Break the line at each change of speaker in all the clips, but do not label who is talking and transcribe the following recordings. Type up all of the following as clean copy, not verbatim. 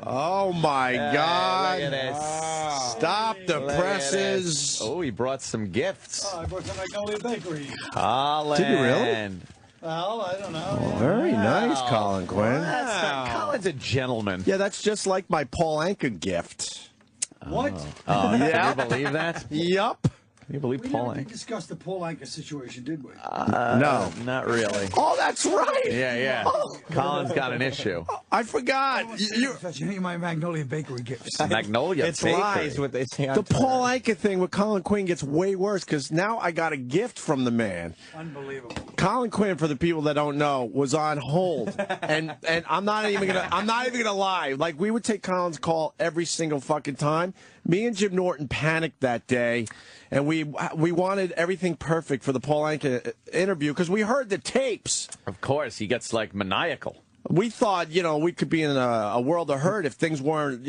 Oh, my God.
Look at this.
Stop the
Look
presses.
Oh, he brought some gifts.
Oh, I brought some Magnolia Bakery.
Colin.
Did you really?
Well, I don't know.
Oh, very nice, Colin Quinn.
Colin's a gentleman.
Yeah, that's just like my Paul Anka gift.
What?
Oh, yeah. Can you believe that?
Yup.
Can you believe
We
Paul
never
Anka?
did discuss the Paul Anka situation, did we?
No.
Not really.
Oh, that's right.
Yeah. Colin's got an issue.
I forgot.
You touch any of my Magnolia Bakery gifts.
Magnolia
It's
Bakery.
lies what they say on
The
Twitter.
Paul Anka thing with Colin Quinn gets way worse because now I got a gift from the man.
Unbelievable.
Colin Quinn, for the people that don't know, was on hold, and I'm not even gonna lie. Like, we would take Colin's call every single fucking time. Me and Jim Norton panicked that day, and we wanted everything perfect for the Paul Anka interview because we heard the tapes.
Of course, he gets like maniacal.
We thought, we could be in a world of hurt if things weren't,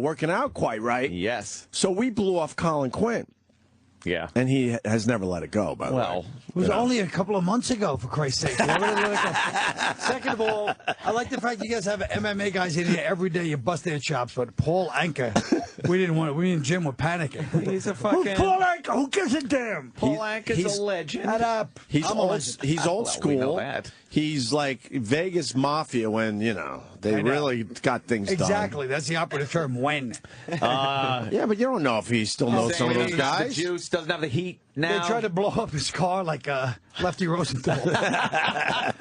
working out quite right.
Yes.
So we blew off Colin Quinn.
Yeah.
And he has never let it go, by the way.
Well,
It was only a couple of months ago, for Christ's sake. Second of all, I like the fact you guys have MMA guys in here every day. You bust their chops, but Paul Anka, we and Jim were panicking.
he's a fucking...
Paul Anka, who gives a damn?
Paul Anka's a legend.
Shut up.
He's
I'm a
old.
legend.
He's old
Well,
school.
we know that.
He's like Vegas Mafia when they really got things done.
Exactly. That's the operative term. When
Yeah, but you don't know if he still knows some of those guys.
The juice doesn't have the heat now.
they tried to blow up his car like Lefty Rosenthal,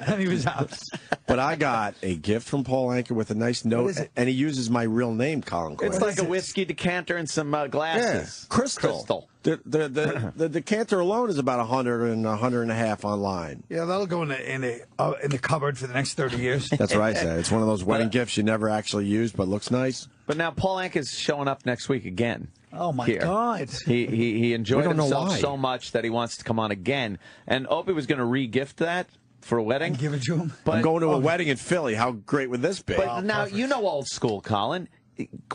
and he was out.
But I got a gift from Paul Anka with a nice note, and he uses my real name, Colin Quinn.
It's like a whiskey decanter and some glasses.
Yeah, crystal. The decanter alone is about $100 and $150 online.
Yeah, that'll go in the cupboard for the next 30 years.
That's what I said. It's one of those wedding gifts you never actually use, but looks nice.
But now Paul Anka's showing up next week again.
Oh my
here.
God!
He enjoyed
don't know
himself
why.
so much that he wants to come on again. And Opie was going to re-gift that for a wedding.
And give it to him.
But,
I'm going to a wedding in Philly. How great would this be?
But now you know old school, Colin.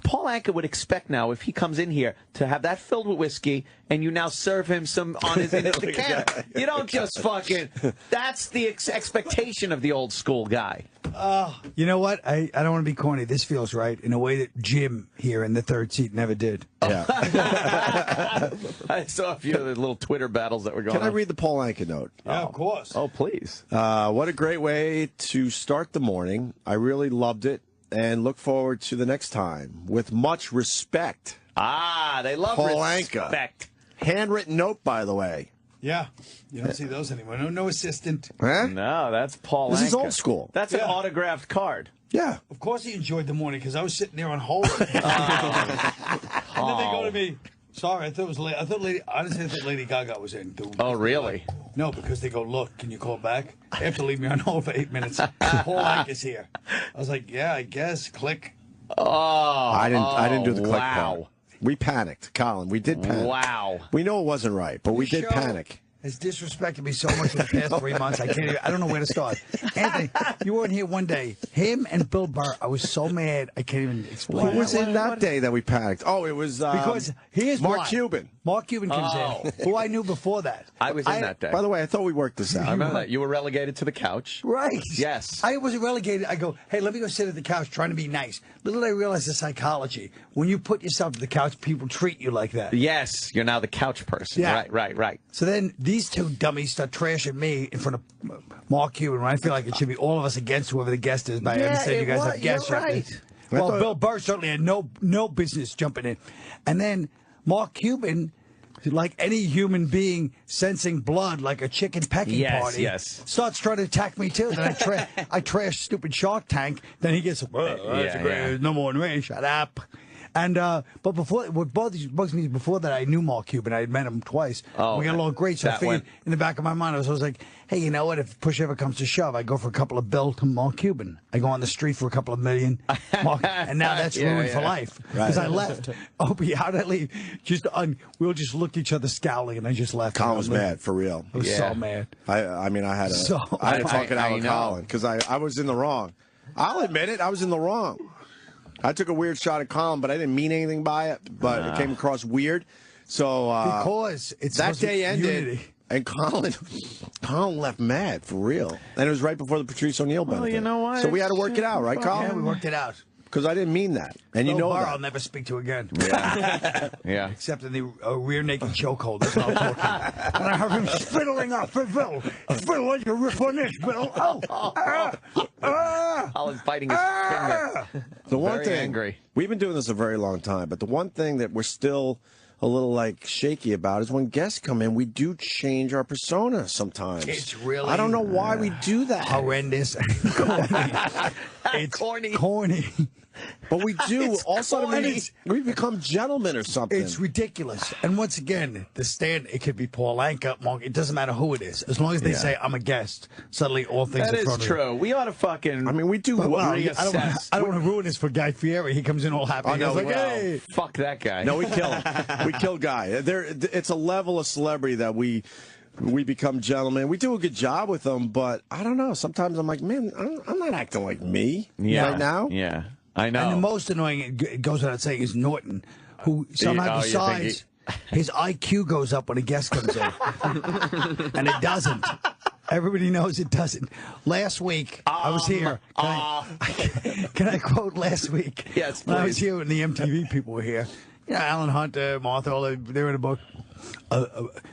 Paul Anka would expect now, if he comes in here, to have that filled with whiskey, and you now serve him some on his decanter. You don't just fucking. That's the expectation of the old school guy.
You know what? I don't want to be corny. This feels right in a way that Jim here in the third seat never did.
Yeah.
I saw a few of the little Twitter battles that were going on.
Can I read the Paul Anka note?
Yeah, of course.
Oh, please.
What a great way to start the morning. I really loved it and look forward to the next time. With much respect.
They love
Paul
respect.
Anka. Handwritten note, by the way.
Yeah, you don't see those anymore. No assistant.
Huh?
No, that's Paul
This
Anka.
is old school.
That's an
Yeah.
autographed card.
Yeah.
Of course he enjoyed the morning because I was sitting there on hold. And then they go to me. Sorry, I thought it was late. Honestly, I thought Lady Gaga was in.
Oh, really?
No, because they go, look, can you call back? They have to leave me on hold for 8 minutes. Paul Anka's here. I was like, yeah, I guess. Click.
Oh,
I didn't do the click
wow.
part. We panicked, Colin. We did panic.
Wow.
We know it wasn't right, but we did
show
panic.
Has disrespected me so much in the past 3 months. I don't know where to start. Anthony, you weren't here one day. Him and Bill Burr. I was so mad. I can't even explain.
Who was in that day that we panicked? Oh, it was
Because here's
Mark
why.
Cuban.
Mark Cuban comes in, who I knew before that.
I was in that day.
By the way, I thought we worked this
I
out.
remember that. You were relegated to the couch.
Right.
Yes.
I wasn't relegated. I go, hey, let me go sit at the couch trying to be nice. Little did I realize the psychology. When you put yourself to the couch, people treat you like that.
Yes, you're now the couch person.
Yeah.
Right.
So then these two dummies start trashing me in front of Mark Cuban, when I feel like it should be all of us against whoever the guest is. But I understand you guys have guests.
You're right.
Well, Bill Burr certainly had no business jumping in. And then Mark Cuban, like any human being sensing blood, like a chicken pecking party,
yes.
starts trying to attack me too. Then I trash stupid Shark Tank. Then he gets, that's great. No more than me. Shut up. And but before, what bugs me is before that, I knew Mark Cuban. I had met him twice.
Oh,
we got along great. So I
that
figured
went-
in the back of my mind, I was like, hey, you know what? If push ever comes to shove, I go for a couple of bill to Mark Cuban. I go on the street for a couple of million. And now that's ruined for life. Because I left. Opie, how did I leave? We all just looked at each other scowling, and I just left.
Colin was mad, for real.
I was so mad.
I mean, I had to talk it out with Colin because I was in the wrong. I'll admit it. I was in the wrong. I took a weird shot at Colin, but I didn't mean anything by it. But it came across weird. So
because it's
that day ended,
unity.
and Colin left mad for real. And it was right before the Patrice O'Neill benefit.
you know what?
So we had to work it out, right, Colin?
Yeah, we worked it out.
because I didn't mean that. And you know that.
I'll never speak to again.
Yeah.
Except in the rear naked chokehold. That's how I'm talking. And I have him spitting off for Bill. Spittle like a rip on this, Bill.
Colin's biting his finger.
The one
Very
thing,
angry.
we've been doing this a very long time, but the one thing that we're still a little like shaky about is when guests come in, we do change our persona sometimes.
It's really...
I don't know why we do that.
Horrendous. It's corny.
But we do. Also, we become gentlemen or something.
It's ridiculous. And once again, it could be Paul Anka, Mark. It doesn't matter who it is. As long as they say, I'm a guest, suddenly all things
That
in front
is
of you.
true. We ought to fucking...
I mean, we do
reassess.
I don't want to ruin this for Guy Fieri. He comes in all happy.
Oh, no,
He's like,
well,
hey.
Fuck that guy.
No, we kill him. We kill Guy. It's a level of celebrity that we become gentlemen. We do a good job with them, but I don't know. Sometimes I'm like, man, I'm not acting like me right now.
Yeah, I know.
And the most annoying, it goes without saying, is Norton, who somehow decides his IQ goes up when a guest comes in. And it doesn't. Everybody knows it doesn't. Last week, I was here. Can I quote last week?
Yes, please.
When I was here and the MTV people were here. Yeah, Alan Hunt, Martha, all they're in the book.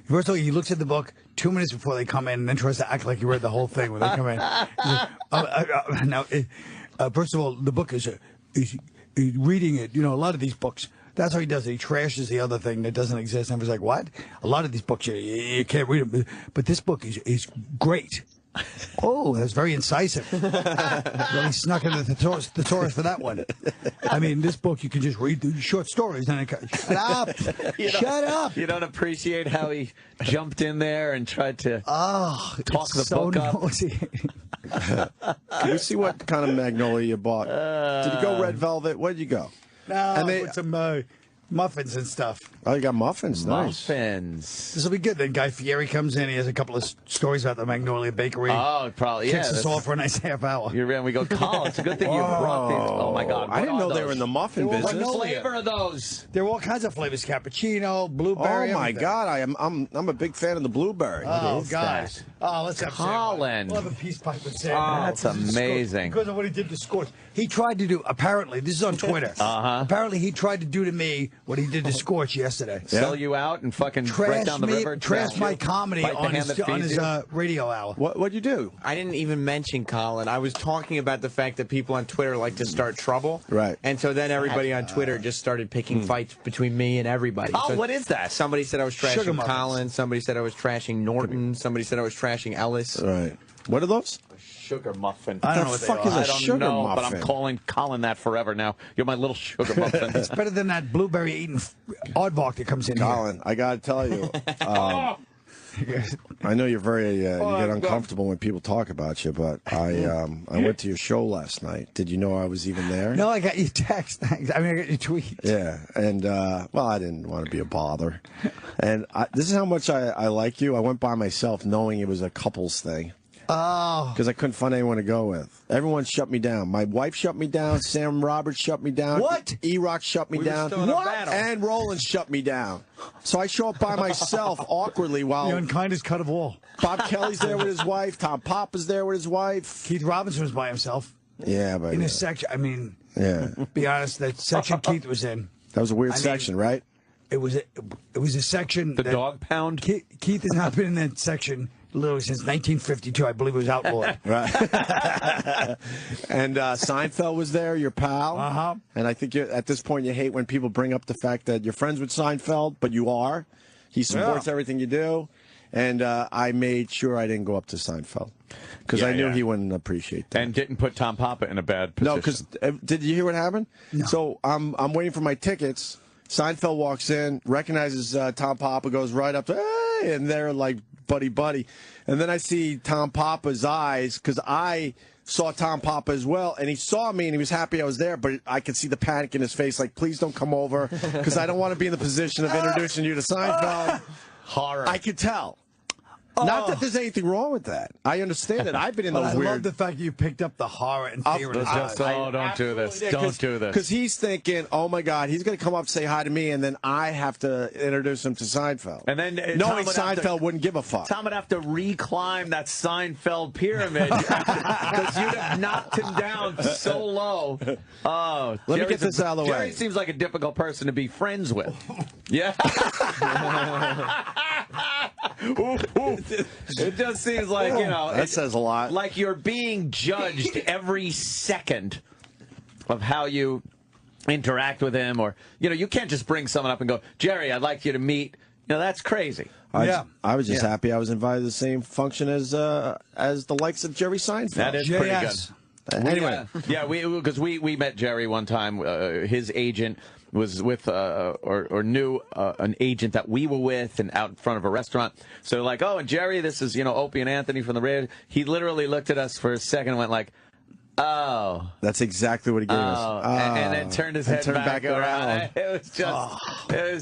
First of all, he looks at the book 2 minutes before they come in and then tries to act like he read the whole thing when they come in. Now, first of all, the book is reading it. You know, a lot of these books, that's how he does it. He trashes the other thing that doesn't exist. And I was like, what? A lot of these books, you can't read them. But this book is great. Oh, that's very incisive. Really snuck into the thesaurus for that one. I mean, this book, you can just read the short stories. And shut up. Shut up.
You don't appreciate how he jumped in there and tried to talk the book up.
Can we see what kind of magnolia you bought? Did you go red velvet? Where did you go?
No, I put some muffins and stuff.
Oh, you got muffins. Nice.
Muffins.
This will be good. Then Guy Fieri comes in. He has a couple of stories about the Magnolia Bakery.
Oh, probably, yeah.
Kicks us off for a nice half hour.
You're in. We go, Colin, it's a good thing you brought these. Oh, my God.
I didn't know they were in the muffin business.
What flavor are those?
There are all kinds of flavors. Cappuccino, blueberry.
Oh, my
everything.
God. I'm a big fan of the blueberry.
Oh, guys. Oh, let's have
Colin.
We'll have a peace pipe with Sam.
Oh, that's amazing.
Because of what he did to Scorch. He tried to do, apparently, this is on Twitter. Apparently, he tried to do to me what he did to Scorch yesterday.
Sell you out and fucking break down the river?
Trash my comedy on his radio hour.
What'd you do?
I didn't even mention Colin. I was talking about the fact that people on Twitter like to start trouble.
Right.
And so then everybody on Twitter just started picking fights between me and everybody.
Oh,
so
what is that?
Somebody said I was
Sugar
trashing
muffins.
Colin. Somebody said I was trashing Norton. Somebody said I was trashing Ellis.
Right. What are those?
Sugar muffin.
I don't know
The
what they
fuck
are.
is a
I don't
sugar
know,
muffin?
but I'm calling Colin that forever now. You're my little sugar muffin.
It's better than that blueberry eating aardvark that comes in
Colin, I got to tell you.
here.
I know you're very you get uncomfortable when people talk about you, but I went to your show last night. Did you know I was even there?
No, I got your text. Thanks. I mean, I got your tweet.
Yeah, and well, I didn't want to be a bother. And this is how much I like you. I went by myself, knowing it was a couples thing.
Oh.
Because I couldn't find anyone to go with. Everyone shut me down. My wife shut me down. Sam Roberts shut me down.
What?
E-Rock shut me down.
still in a battle.
And Roland shut me down. So I show up by myself awkwardly while
The unkindest cut of all.
Bob Kelly's there with his wife. Tom Papa's there with his wife.
Kubert Robinson was by himself.
Yeah, but
In a section, I mean,
yeah,
be honest, that section Keith was in,
that was a weird
I mean,
section, right?
it was a section.
The
that
dog pound?
Keith has not been in that section literally since 1952. I believe it was outlawed.
Right. And Seinfeld was there, your pal.
Uh-huh.
And I think at this point you hate when people bring up the fact that you're friends with Seinfeld, but you are. He supports everything you do. And I made sure I didn't go up to Seinfeld because I knew he wouldn't appreciate that.
And didn't put Tom Papa in a bad position.
No, because did you hear what happened?
No.
So I'm waiting for my tickets. Seinfeld walks in, recognizes Tom Papa, goes right up to, hey, and they're like buddy. And then I see Tom Papa's eyes because I saw Tom Papa as well, and he saw me and he was happy I was there, but I could see the panic in his face, like, please don't come over because I don't want to be in the position of introducing you to Seinfeld.
Horror.
I could tell. Not that there's anything wrong with that. I understand it. I've been in
But
those
I
weird.
love the fact that you picked up the horror and fear in his eyes.
Don't do this. Don't do this.
Because he's thinking, oh my God, he's going to come up and say hi to me, and then I have to introduce him to Seinfeld.
And then
knowing Seinfeld wouldn't give a fuck.
Tom would have to reclimb that Seinfeld pyramid because you'd have knocked him down so low. Oh,
let me get this out of the way.
Jerry seems like a difficult person to be friends with. Yeah. It just seems like,
that says a lot.
Like you're being judged every second of how you interact with him, or you can't just bring someone up and go, Jerry, I'd like you to meet. That's crazy.
I was just happy I was invited to the same function as the likes of Jerry Seinfeld.
That is pretty good.
Anyway,
because we met Jerry one time. His agent was with or knew an agent that we were with, and out in front of a restaurant. So like, oh, and Jerry, this is Opie and Anthony from the radio. He literally looked at us for a second and went like, oh,
that's exactly what he gave us.
And then turned his head back around. It was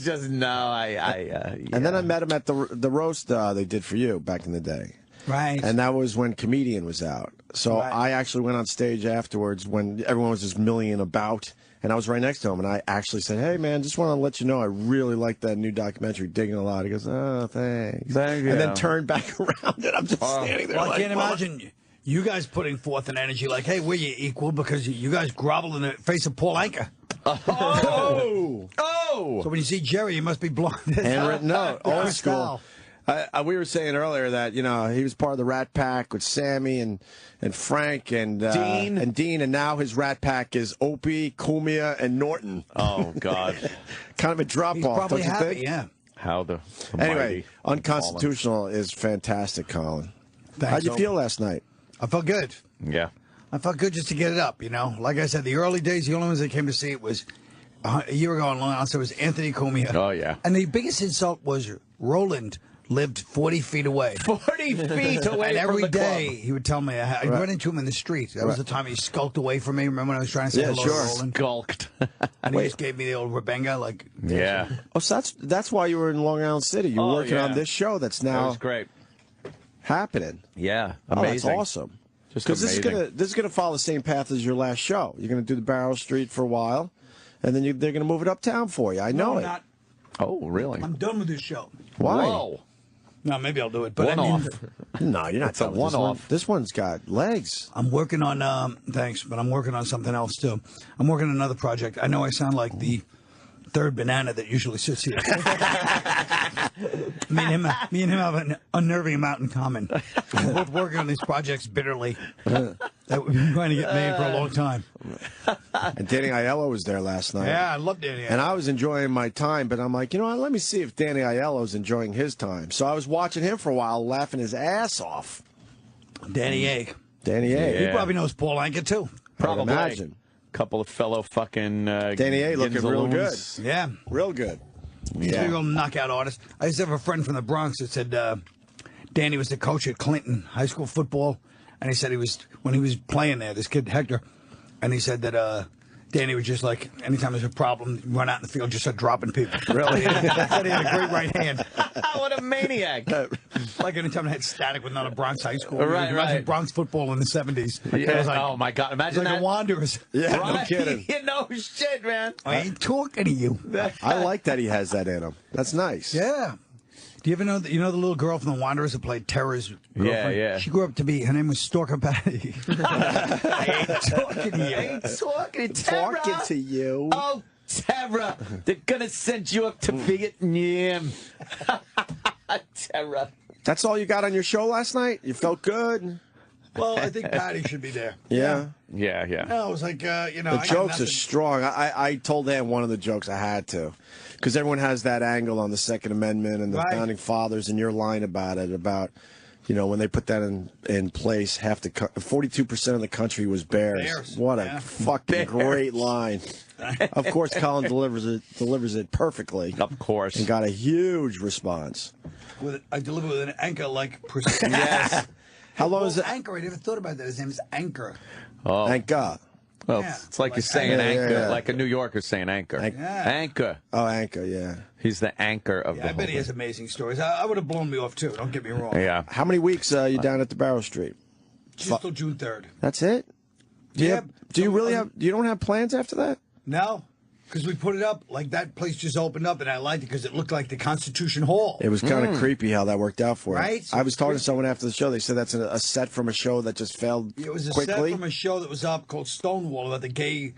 just no.
And then I met him at the roast they did for you back in the day.
Right.
And that was when Comedian was out. So I actually went on stage afterwards when everyone was just milling about. And I was right next to him, and I actually said, hey, man, just want to let you know I really like that new documentary, Digging a Lot. He goes, oh, thanks.
Thank you.
And then turned back around, and I'm just standing there
Well,
like,
I can't imagine you guys putting forth an energy like, hey, we're your equal, because you guys grovel in the face of Paul Anka.
Oh!
So when you see Jerry, you must be blowing this
handwritten note, old
Crystal.
school. We were saying earlier that he was part of the Rat Pack with Sammy and Frank and Dean, and now his Rat Pack is Opie, Cumia, and Norton.
Oh God,
kind of a drop
He's
off,
probably
don't you
happy,
think?
yeah.
How the
anyway, Unconstitutional is fantastic, Colin.
Thanks,
How'd you feel last night?
I felt good.
Yeah,
I felt good just to get it up. Like I said, the early days, the only ones that came to see it was a year ago on Long Island. So it was Anthony Cumia.
Oh yeah,
and the biggest insult was Roland lived 40 feet away.
40 feet away
and every
from the
day
club.
he would tell me, I'd run into him in the street. That was the time he skulked away from me. Remember when I was trying to say hello to Roland?
Skulked.
And he just gave me the old Rebenga, like...
Yeah.
Oh, so that's why you were in Long Island City. You were working on this show that's now
that was great.
happening.
Yeah,
Oh,
amazing.
that's awesome.
Because
this is gonna follow the same path as your last show. You're gonna do the Barrow Street for a while, and then they're gonna move it uptown for you. I know it.
Not.
Oh, really?
I'm done with this show.
Why?
Whoa.
No, maybe I'll do it. But
One-off.
No, you're not.
It's a
done with this one.
one-off.
This one's got legs.
I'm working on, thanks, but I'm working on something else, too. I'm working on another project. I know I sound like the third banana that usually sits here. me and him have an unnerving amount in common. We're both working on these projects bitterly that we've been trying to get made for a long time.
And Danny Aiello was there last night.
Yeah, I love Danny Aiello.
And I was enjoying my time, but I'm like, what? Let me see if Danny Aiello's enjoying his time. So I was watching him for a while, laughing his ass off.
Danny A.
Danny A.
He probably knows Paul Anka, too.
Probably.
Imagine.
Couple of fellow fucking
Danny A looking real good.
Yeah.
Real good.
He's a real knockout artist. I used to have a friend from the Bronx that said Danny was the coach at Clinton high school football, and he said when he was playing there, this kid Hector, and he said that Danny was just like, anytime there's a problem, run out in the field, just start dropping people.
Really?
He had a great right hand.
What a maniac.
Like anytime I had static with another Bronx high school.
Right,
Imagine Bronx football in the 70s.
Yeah.
It was like,
Oh, my God. Imagine
like
that.
the Wanderers.
Yeah, no
Right?
kidding.
No shit, man.
I ain't talking to you.
I like that he has that in him. That's nice.
Yeah. Do you ever know the little girl from the Wanderers that played Terra's girlfriend?
Yeah.
She grew up to be, her name was Stalker Patty. I ain't talking to you.
I ain't talking, Tara.
Talking to you.
Oh, Tara, they're going to send you up to Vietnam. Tara.
That's all you got on your show last night? You felt good?
Well, I think Patty should be there.
Yeah.
Yeah.
No, it was like,
The jokes are strong. I told Ann one of the jokes I had to. Because everyone has that angle on the Second Amendment and the Founding Fathers, and your line about it, when they put that in place, 42% of the country was bears. What a fucking great line. Of course, Colin delivers it perfectly.
Of course.
And got a huge response.
I deliver with an anchor-like precision.
Yes.
How long is it?
Anchor, I never thought about that. His name is Anchor.
Oh.
Thank God.
Well,
Yeah.
it's like you're
Like
saying
Anka.
anchor,
Yeah.
like a New Yorker saying anchor. Anchor.
Oh, Anka, yeah.
He's the anchor of the
I
whole
bet he has
thing.
amazing stories. I would have blown me off, too. Don't get me wrong.
Yeah.
How many weeks you down at the Barrow Street?
Just till June 3rd.
That's it?
Yeah.
Do you really have? You don't have plans after that?
No. Because we put it up, like that place just opened up, and I liked it because it looked like the Constitution Hall.
It was kind of creepy how that worked out for you.
Right?
I was talking to someone after the show. They said that's a set from a show that just failed
It was a
quickly.
set from a show that was up called Stonewall about the gay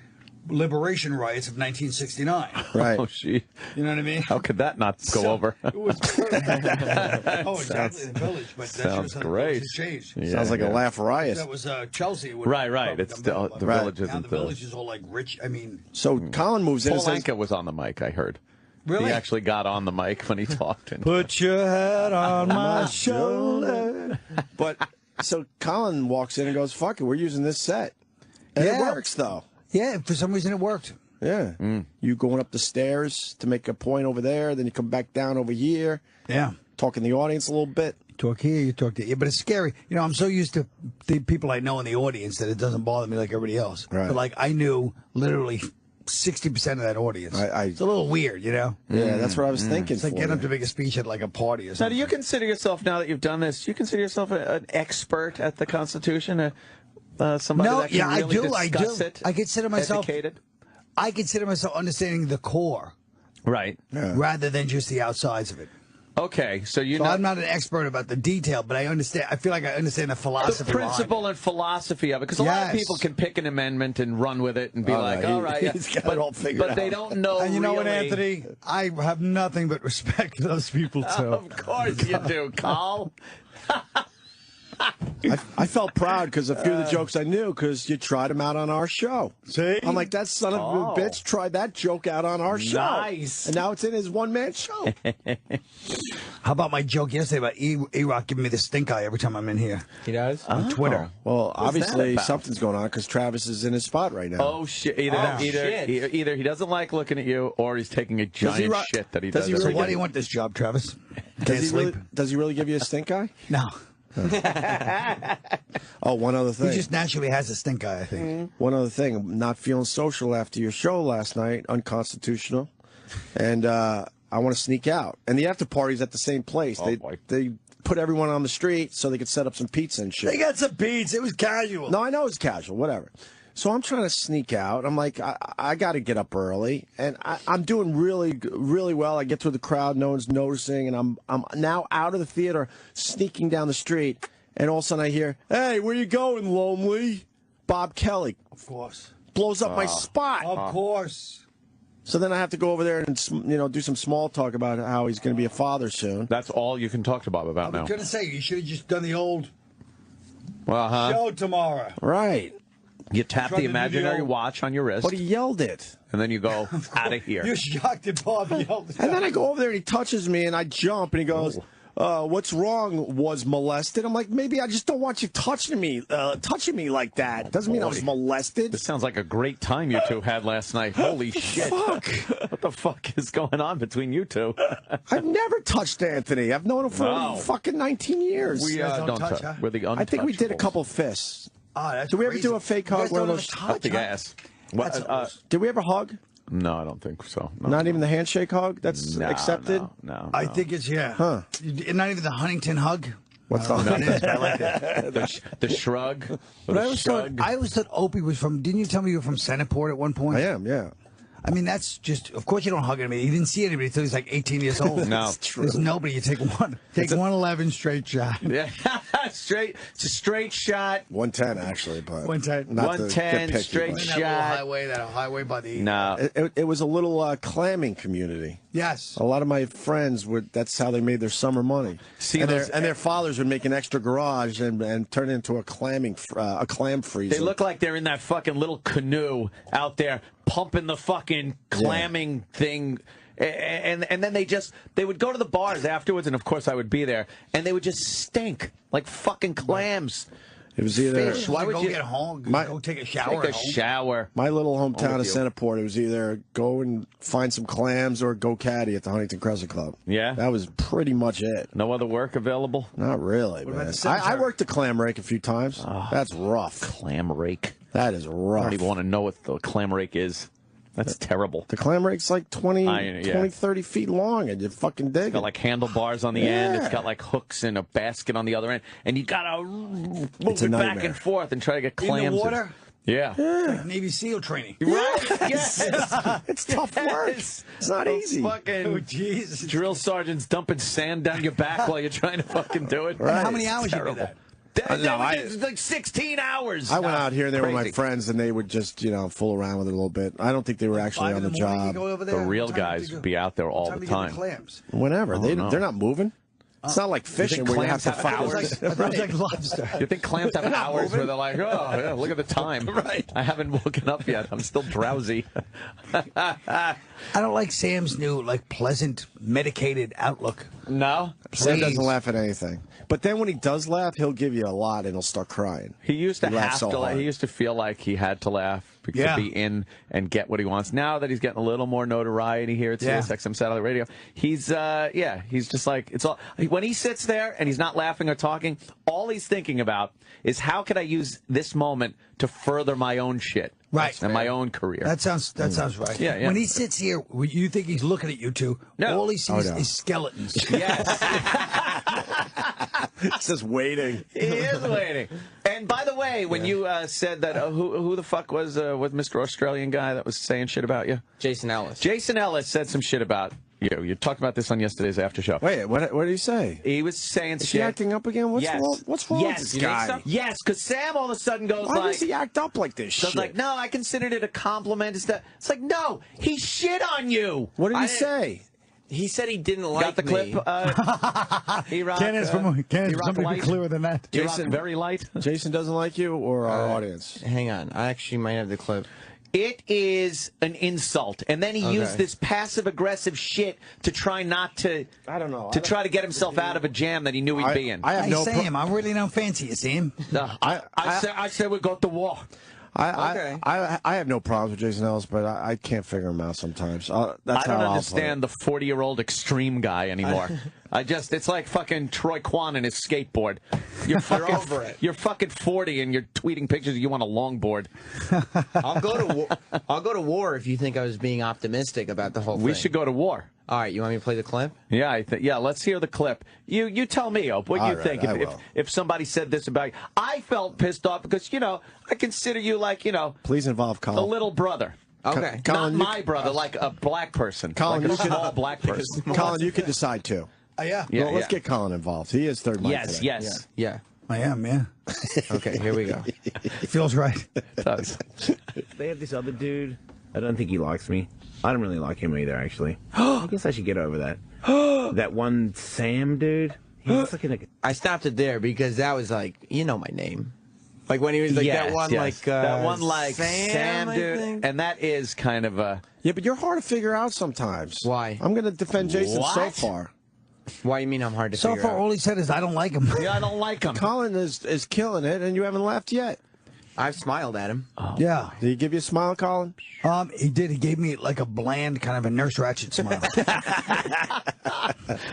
liberation riots of 1969.
Right.
Oh, gee.
You know what I mean?
How could that not go over?
It was perfect. Oh, exactly, the village. But that
Sounds
shows how
great.
the village has changed.
Yeah,
Sounds like a laugh riot.
That was Chelsea. Would
Right.
probably
It's
come
the
down, but
village
now
isn't
the village is all like rich. I mean,
So Colin moves in.
Paul
and says,
Anka was on the mic, I heard.
Really?
He actually got on the mic when he talked. And
"Put your head on my shoulder." But so Colin walks in and goes, "Fuck it, we're using this set," and it
Yeah.
works though.
yeah, for some reason it worked.
Yeah. You going up the stairs to make a point over there, then you come back down over here,
Yeah.
talking to the audience a little bit.
Talk here, you talk there. Yeah, but it's scary. You know, I'm so used to the people I know in the audience that it doesn't bother me like everybody else.
Right.
But like I knew literally 60% of that audience. It's a little weird, you know?
Yeah, that's what I was thinking.
It's like
for
getting
you.
up to make a speech at like a party or
Now,
something.
do you consider yourself, now that you've done this, do you consider yourself an expert at the Constitution? Somebody
No,
that can
yeah, I
really
do, I
discuss
do.
it?
I consider myself-
educated?
I consider myself understanding the core
Right.
rather than just the outsides of it.
Okay, so you
So
know
I'm not an expert about the detail, but I understand. I feel like I understand the philosophy.
the principle and philosophy of it, because a lot of
Yes.
people can pick an amendment and run with it and be
Oh,
like,
no,
all right,
he's got
but,
it all figured
but they
out.
don't know.
And you know what,
really-
Anthony? I have nothing but respect for those people too.
Of course you do, Carl.
I felt proud because a few of the jokes I knew because you tried them out on our show.
See?
I'm like, that son of a bitch tried that joke out on our show.
Nice.
And now it's in his one-man show.
How about my joke yesterday about E-Rock giving me the stink eye every time I'm in here
He does?
on Twitter?
Well, obviously
about?
something's going on because Travis is in his spot right now.
Oh shit! Either he doesn't like looking at you, or he's taking a giant
ri-
shit that he
does
does.
he
So
really
why do you want this job, Travis? Can't
he
sleep.
does he really give you a stink eye?
No.
Oh, one other
He
thing.
just naturally has a stink eye, I think.
One other thing. I'm not feeling social after your show last night, unconstitutional. And I want to sneak out. And the after party's at the same place.
Boy.
They put everyone on the street so they could set up some pizza and shit.
They got some beats. It was casual.
No, I know it's casual, whatever. So I'm trying to sneak out. I'm like, I got to get up early, and I'm doing really well. I get through the crowd, no one's noticing, and I'm now out of the theater, sneaking down the street, and all of a sudden I hear, "Hey, where you going, lonely?" Bob Kelly
Of course.
blows up my spot.
Of course.
So then I have to go over there and do some small talk about how he's going to be a father soon.
That's all you can talk to Bob
I
about
was
now.
going to say, you should have just done the old
Well,
show tomorrow.
Right.
You tap
Tried
the
to do the
imaginary
old-
watch on your wrist,
But he yelled it.
and then you go out of here.
You're shocked at Bob yelled.
And then I go over there and he touches me and I jump and he goes, "What's wrong? Was molested?" I'm like, maybe I just don't want you touching me like that. Doesn't mean I was molested.
This sounds like a great time you two had last night. Holy shit!
Fuck.
What the fuck is going on between you two?
I've never touched Anthony. I've known him for
No.
fucking 19 years.
We
guys
don't
don't
touch.
touch, huh?
We're the untouchables.
I think we did a couple fists.
Oh, that's
Did we ever
crazy.
do a fake
You
hug?
guys
One of
don't
those
have
Up the
touch, huh?
gas. What,
That's
Did we ever hug?
no, I don't think so. No.
Not even the handshake hug? That's
No,
accepted?
No.
I think it's, yeah.
Huh.
Not even the Huntington hug.
What's
I don't know
the-
what it is, but I like that.
the shrug.
But
The
I always thought Opie was from, didn't you tell me you were from Centerport at one point?
I am, yeah.
I mean, that's just, of course you don't hug anybody. You didn't see anybody until he's like 18 years old.
No.
It's true.
There's nobody. You take 111 straight shot.
Yeah, straight. It's a straight shot.
110, actually, but
110.
not to
110
get picky,
straight
but-
shot.
That highway by the...
No.
It was a little clamming community.
Yes.
A lot of my friends that's how they made their summer money.
See,
and,
those-
their fathers would make an extra garage and turn it into a clam freezer.
They look like they're in that fucking little canoe out there pumping the fucking clamming thing. And then they would go to the bars afterwards, and of course I would be there, and they would just stink like fucking clams.
It was either
Fish. Why would
go
you
get home? Go take a shower.
take a shower?
my little hometown of
you.
Centerport. It was either go and find some clams or go caddy at the Huntington Crescent Club.
Yeah?
That was pretty much it.
No other work available?
Not really,
about
man.
the cemetery?
I worked the clam rake a few times. That's rough.
Clam rake.
That is
I
rough.
don't even want to know what the clam rake is. That's terrible.
The clam rake's like 20, 30 feet long, and you fucking dig
It's got
it.
like handlebars on the end. It's
Yeah.
got like hooks and a basket on the other end. And you got to move
It's a
it back
nightmare.
and forth and try to get clams.
In the water?
Yeah.
Like Navy SEAL training.
Right? Yes.
It's tough work.
Yes.
It's not easy.
Fucking
Oh, Jesus.
drill sergeants dumping sand down your back while you're trying to fucking do it.
And how many
It's
hours you
terrible.
did that?
It's like 16 hours.
I went out here there with my
Crazy.
friends, and they would just, fool around with it a little bit. I don't think they were actually
5
on
in
the
morning you
job.
go over
The
there?
real
What time
guys
do you
would
go?
be out there all
What
the
do you get
time.
the clams?
Whenever. They're
know.
not moving. It's not like fishing where you have
clams
to
have
follow.
hours?
I thought it was like lobster.
You think clams have hours where they're like, oh, yeah, look at the time.
Right.
I haven't woken up yet. I'm still drowsy.
I don't like Sam's new, pleasant, medicated outlook.
No?
Sam
Please.
doesn't laugh at anything. But then when he does laugh, he'll give you a lot, and he'll start crying.
He used to
laughs
have
so
to laugh.
hard.
He used to feel like he had to laugh to
Yeah.
be in and get what he wants. Now that he's getting a little more notoriety here at
Yeah.
SiriusXM Satellite Radio, he's he's just like, it's all when he sits there and he's not laughing or talking, all he's thinking about is how can I use this moment to further my own shit.
Right.
And my own career.
That sounds right.
Yeah, yeah.
When he sits here, you think he's looking at you two.
No.
All he sees
no.
is skeletons.
Yes.
It's just waiting.
He is waiting. And by the way, when you said that, who the fuck was Mr. Australian guy that was saying shit about you?
Jason Ellis.
Jason Ellis said some shit about you. You talked about this on yesterday's after show.
Wait, what did he say?
He was saying
Is
shit.
he acting up again? What's
Yes.
wrong? What's wrong
Yes.
with this
You think
guy?
so? Yes, because Sam all of a sudden goes
Why
like,
does he act up like this
goes
shit?
like, no, I considered it a compliment. It's like, no, he shit on you.
What did he
I-
say?
He said he didn't like
Got the
me.
clip? He-Rock,
Something be clearer than that.
Jason, very light.
Jason doesn't like you or our audience?
Hang on. I actually might have the clip.
It is an insult, and then he used this passive-aggressive shit to try not to.
I don't know.
To try to get himself out of a jam that he knew he'd be in.
I have
Hey,
no
Sam, I really don't fancy you, Sam.
I said we go to war.
Okay.
I have no problems with Jason Ellis, but I can't figure him out sometimes. That's
I don't
how I'll
understand the 40-year-old extreme guy anymore. It's like fucking Troy Kwan and his skateboard. You're fucking
over it.
You're fucking 40 and you're tweeting pictures of you on a longboard.
I'll go to war if you think I was being optimistic about the whole thing.
We should go to war.
All right, you want me to play the clip?
Yeah, yeah. Let's hear the clip. You tell me, Ope, what
All
you
right,
think
I will.
if somebody said this about you. I felt pissed off because I consider you like
Please involve Colin.
a little brother.
Okay.
Colin,
Not my brother, like a black person.
Colin,
like a
you can-
small black person.
Colin, you can decide too.
Yeah.
Yeah,
Well, let's
yeah.
get Colin involved. He is third mic
Yes,
today.
yes.
Yeah.
I am, yeah.
Okay, here we go.
Feels right.
It does.
They have this other dude. I don't think he likes me. I don't really like him either, actually. I guess I should get over that. That one Sam dude. He's looking like
I stopped it there because that was like, you know my name. Like when he was like
Yes,
that one
yes.
like
that one like
Sam, I
dude,
think?
and that is kind of a.
Yeah, but you're hard to figure out sometimes.
Why?
I'm going to defend Jason so
What?
far.
Why you mean I'm hard to
So
figure
far,
out?
all he said is, I don't like him.
Yeah, I don't like him.
Colin is killing it, and you haven't laughed yet.
I've smiled at him.
Yeah.
Did he give you a smile, Colin?
He did. He gave me like a bland kind of a Nurse Ratched smile.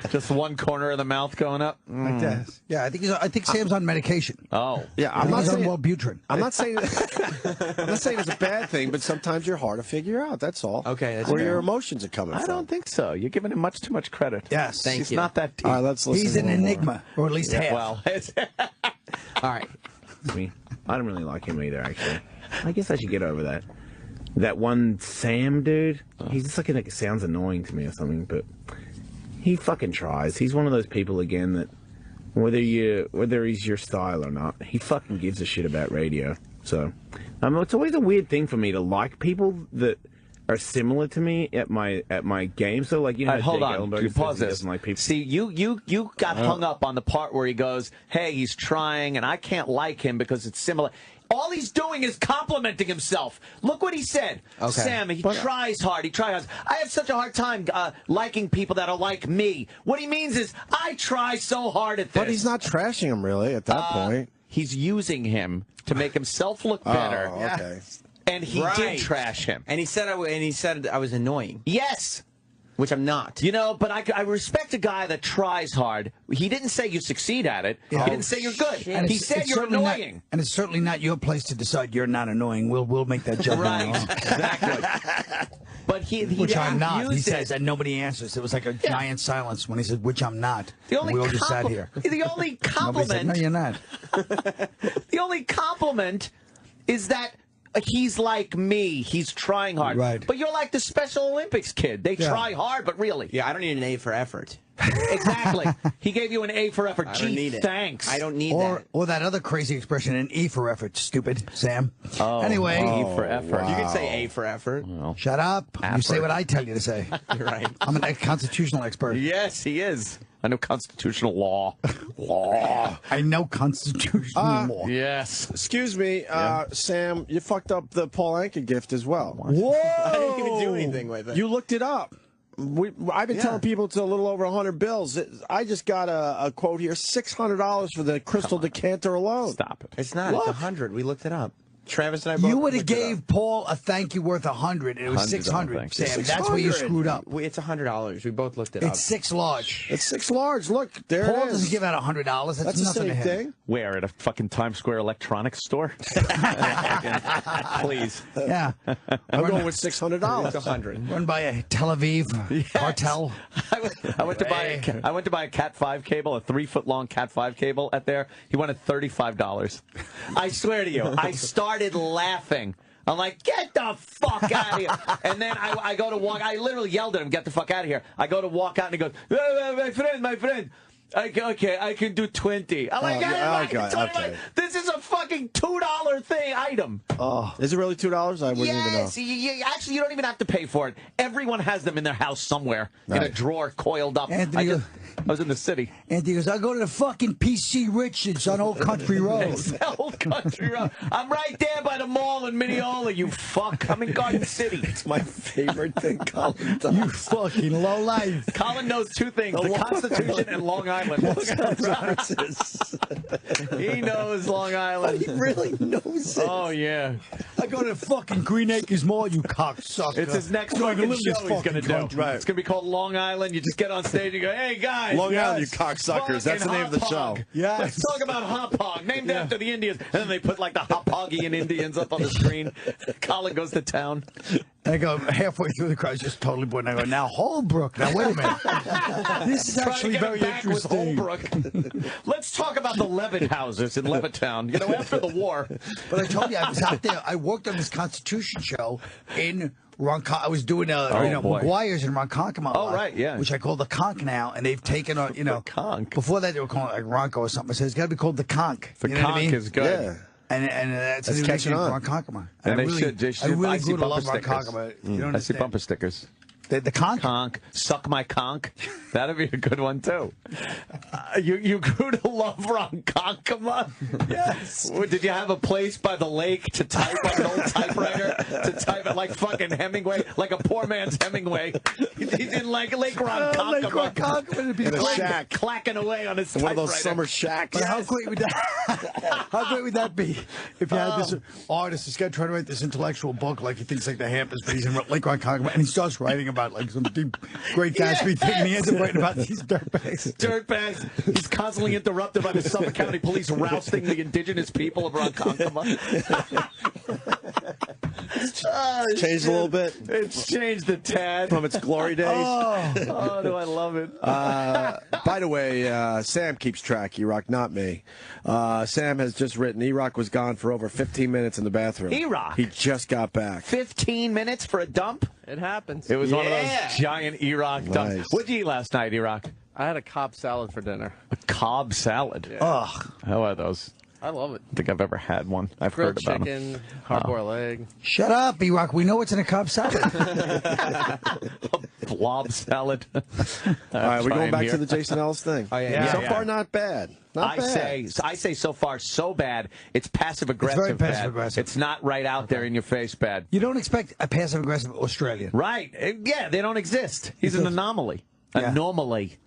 Just one corner of the mouth going up.
Like that. Yeah, I think Sam's on medication.
Oh,
Yeah,
I
I'm
think
not
he's on
saying.
Wellbutrin.
I'm not saying. I'm not saying it's a bad thing, but sometimes you're hard to figure out. That's all.
Okay, that's
where
fair.
your emotions are coming
I
from.
don't think so. You're giving him much too much credit.
Yes.
Thank
He's
you.
not that deep.
All right, let's listen.
He's
to
an
a little more.
enigma, or at least half.
Well, it's,
All right.
me. I don't really like him either, actually. I guess I should get over that. That one Sam dude. He's just looking like sounds annoying to me or something, but he fucking tries. He's one of those people again that whether he's your style or not, he fucking gives a shit about radio. So, it's always a weird thing for me to like people that are similar to me at my game. So, like, you know,
All right, hold
Jake
on.
Ellenberger
You
says
pause
he
this.
doesn't like people.
See, you got hung up on the part where he goes, "Hey, he's trying, and I can't like him because it's similar." All he's doing is complimenting himself. Look what he said.
Okay.
Sam, he tries hard. He tries. I have such a hard time liking people that are like me. What he means is, I try so hard at this.
But he's not trashing him really at that point.
he's using him to make himself look better.
Oh, okay.
And he did trash him.
And he said I was annoying.
Yes.
Which I'm not.
You know, but I respect a guy that tries hard. He didn't say you succeed at it. He didn't say you're good. He said you're annoying.
And it's certainly not your place to decide you're not annoying. We'll make that judgment.
Right, exactly. But
which I'm not. He says, and nobody answers. It was like a giant silence when he said, which I'm not.
The only
we all just sat here.
The only compliment.
Said, no, you're not.
The only compliment is that he's like me. He's trying hard.
Right.
But you're like the Special Olympics kid. They try hard, but really.
Yeah, I don't need an A for effort.
Exactly. He gave you an A for effort.
I don't need it.
Thanks.
I don't need that.
Or that other crazy expression, an E for effort, stupid, Sam. Anyway.
E for effort.
You can say A for effort.
Well,
shut up. You say what I tell you to say.
You're right.
I'm a constitutional expert.
yes, he is. I know constitutional law.
I know constitutional law.
Yes.
Excuse me, Sam, you fucked up the Paul Anka gift as well.
Whoa!
I didn't even do anything with it.
You looked it up. I've been telling people it's a little over 100 bills. I just got a quote here, $600 for the crystal decanter alone.
Stop it.
It's not.
What?
It's 100. We looked it up. Travis and I both.
You would have
looked it
gave Paul a thank you worth 100, and it was 600. Sam, that's where you screwed up.
It's $100. We both looked it up.
It's 6 large.
It's 6 large. Look, there
Paul
it is.
doesn't give out $100. That's
the
nothing
same
to him.
thing.
Where? At a fucking Times Square electronics store? Please.
Yeah.
I'm going with $600.
It's 100.
Run by a Tel Aviv cartel.
I went to buy a Cat 5 cable, a 3-foot-long Cat 5 cable at there. He wanted $35. I swear to you, I started laughing. I'm like, get the fuck out of here. And then I go to walk. I literally yelled at him, get the fuck out of here. I go to walk out, and he goes, my friend. Okay, I can do 20. I'm like,
okay.
This is a fucking $2 item.
Oh, is it really $2? I wouldn't even know.
Actually, you don't even have to pay for it. Everyone has them in their house somewhere, in a drawer, coiled up.
Anthony,
I was in the city.
Anthony goes, I go to the fucking PC Richards on Old Country Road.
Old Country Road. I'm right there by the mall in Mineola, you fuck. I'm in Garden City.
It's my favorite thing Colin does.
You fucking lowlife.
Colin knows 2 things, the Constitution and Long Island. He knows Long Island.
He really knows it.
Oh, yeah.
I go to the fucking Green Acres Mall, you cocksucker.
It's his next fucking show he's going to do.
Right.
It's going to be called Long Island. You just get on stage and go, hey, guys.
Long Island, you cocksuckers. That's the name of the show.
Yes.
Let's talk about Hop Hog, named after the Indians. And then they put like the Hop-Hoggian Indians up on the screen. Colin goes to town.
And I go halfway through the crowd, just totally bored. And I go, now Holbrook. Now wait a minute. This is actually very interesting.
Let's talk about the Levitt houses in Levittown. You know, after the war.
But I told you, I was out there. I worked on this Constitution show in Ronkonkoma. I was doing,
boy.
McGuire's in Ronkonkoma.
Oh, right, yeah.
Which I call the Conk now, and they've taken on,
The Conk.
Before that, they were calling it like Ronco or something. I said, it's got to be called the Conk.
The
You know what I
Conk
mean?
is good.
Yeah.
And that's a new
catching
nickname
on.
for Ronkonkoma.
And
I
they
really,
should.
I really
I see
grew to love
bumper stickers.
Ronkonkoma. You don't
I see
understand.
bumper stickers.
The Conk?
Conk. Suck my conk. That'd be a good one, too. You grew to love Ronkonkoma? Yes. Did you have a place by the lake to type on an old typewriter? To type it like fucking Hemingway? Like a poor man's Hemingway. He's in like Lake Ronkonkoma.
Lake Ronkonkoma would be
In a shack.
Clacking away on his
One
typewriter.
of those summer shacks.
But how great would that? How great would that be if you had this artist, this guy trying to write this intellectual book, like he thinks like the Hamptons, but he's in Lake Ronkonkoma, and he starts writing about like some deep, Great Gatsby thing, and he ends up writing about these dirtbags.
Dirtbags. He's constantly interrupted by the Suffolk County Police rousting the indigenous people of Ronkonkoma.
Changed a little bit
It's changed a tad.
from its glory days.
Oh, do I love it.
By the way, Sam keeps track, E-Rock, not me. Sam has just written, E-Rock was gone for over 15 minutes in the bathroom.
E-Rock?
He just got back.
15 minutes for a dump?
It happens.
It was one of those giant E-Rock dumps.
Nice.
What did you eat last night, E-Rock?
I had a Cobb salad for dinner.
A Cobb salad.
Yeah.
Ugh.
How are those?
I love it.
I don't think I've ever had one. I've
Grilled
heard about
chicken,
them.
hard-boiled egg.
Shut up, E-Rock. We know what's in a Cobb salad.
Blob salad.
All right, we're going back to the Jason Ellis thing.
Oh, yeah.
So far, not bad. Not bad.
I say so far so bad. It's passive aggressive.
It's very
bad.
passive-aggressive.
It's not right out there in your face bad.
You don't expect a passive-aggressive Australian.
Right? Yeah, they don't exist. He's an anomaly.
Yeah.
Anomaly.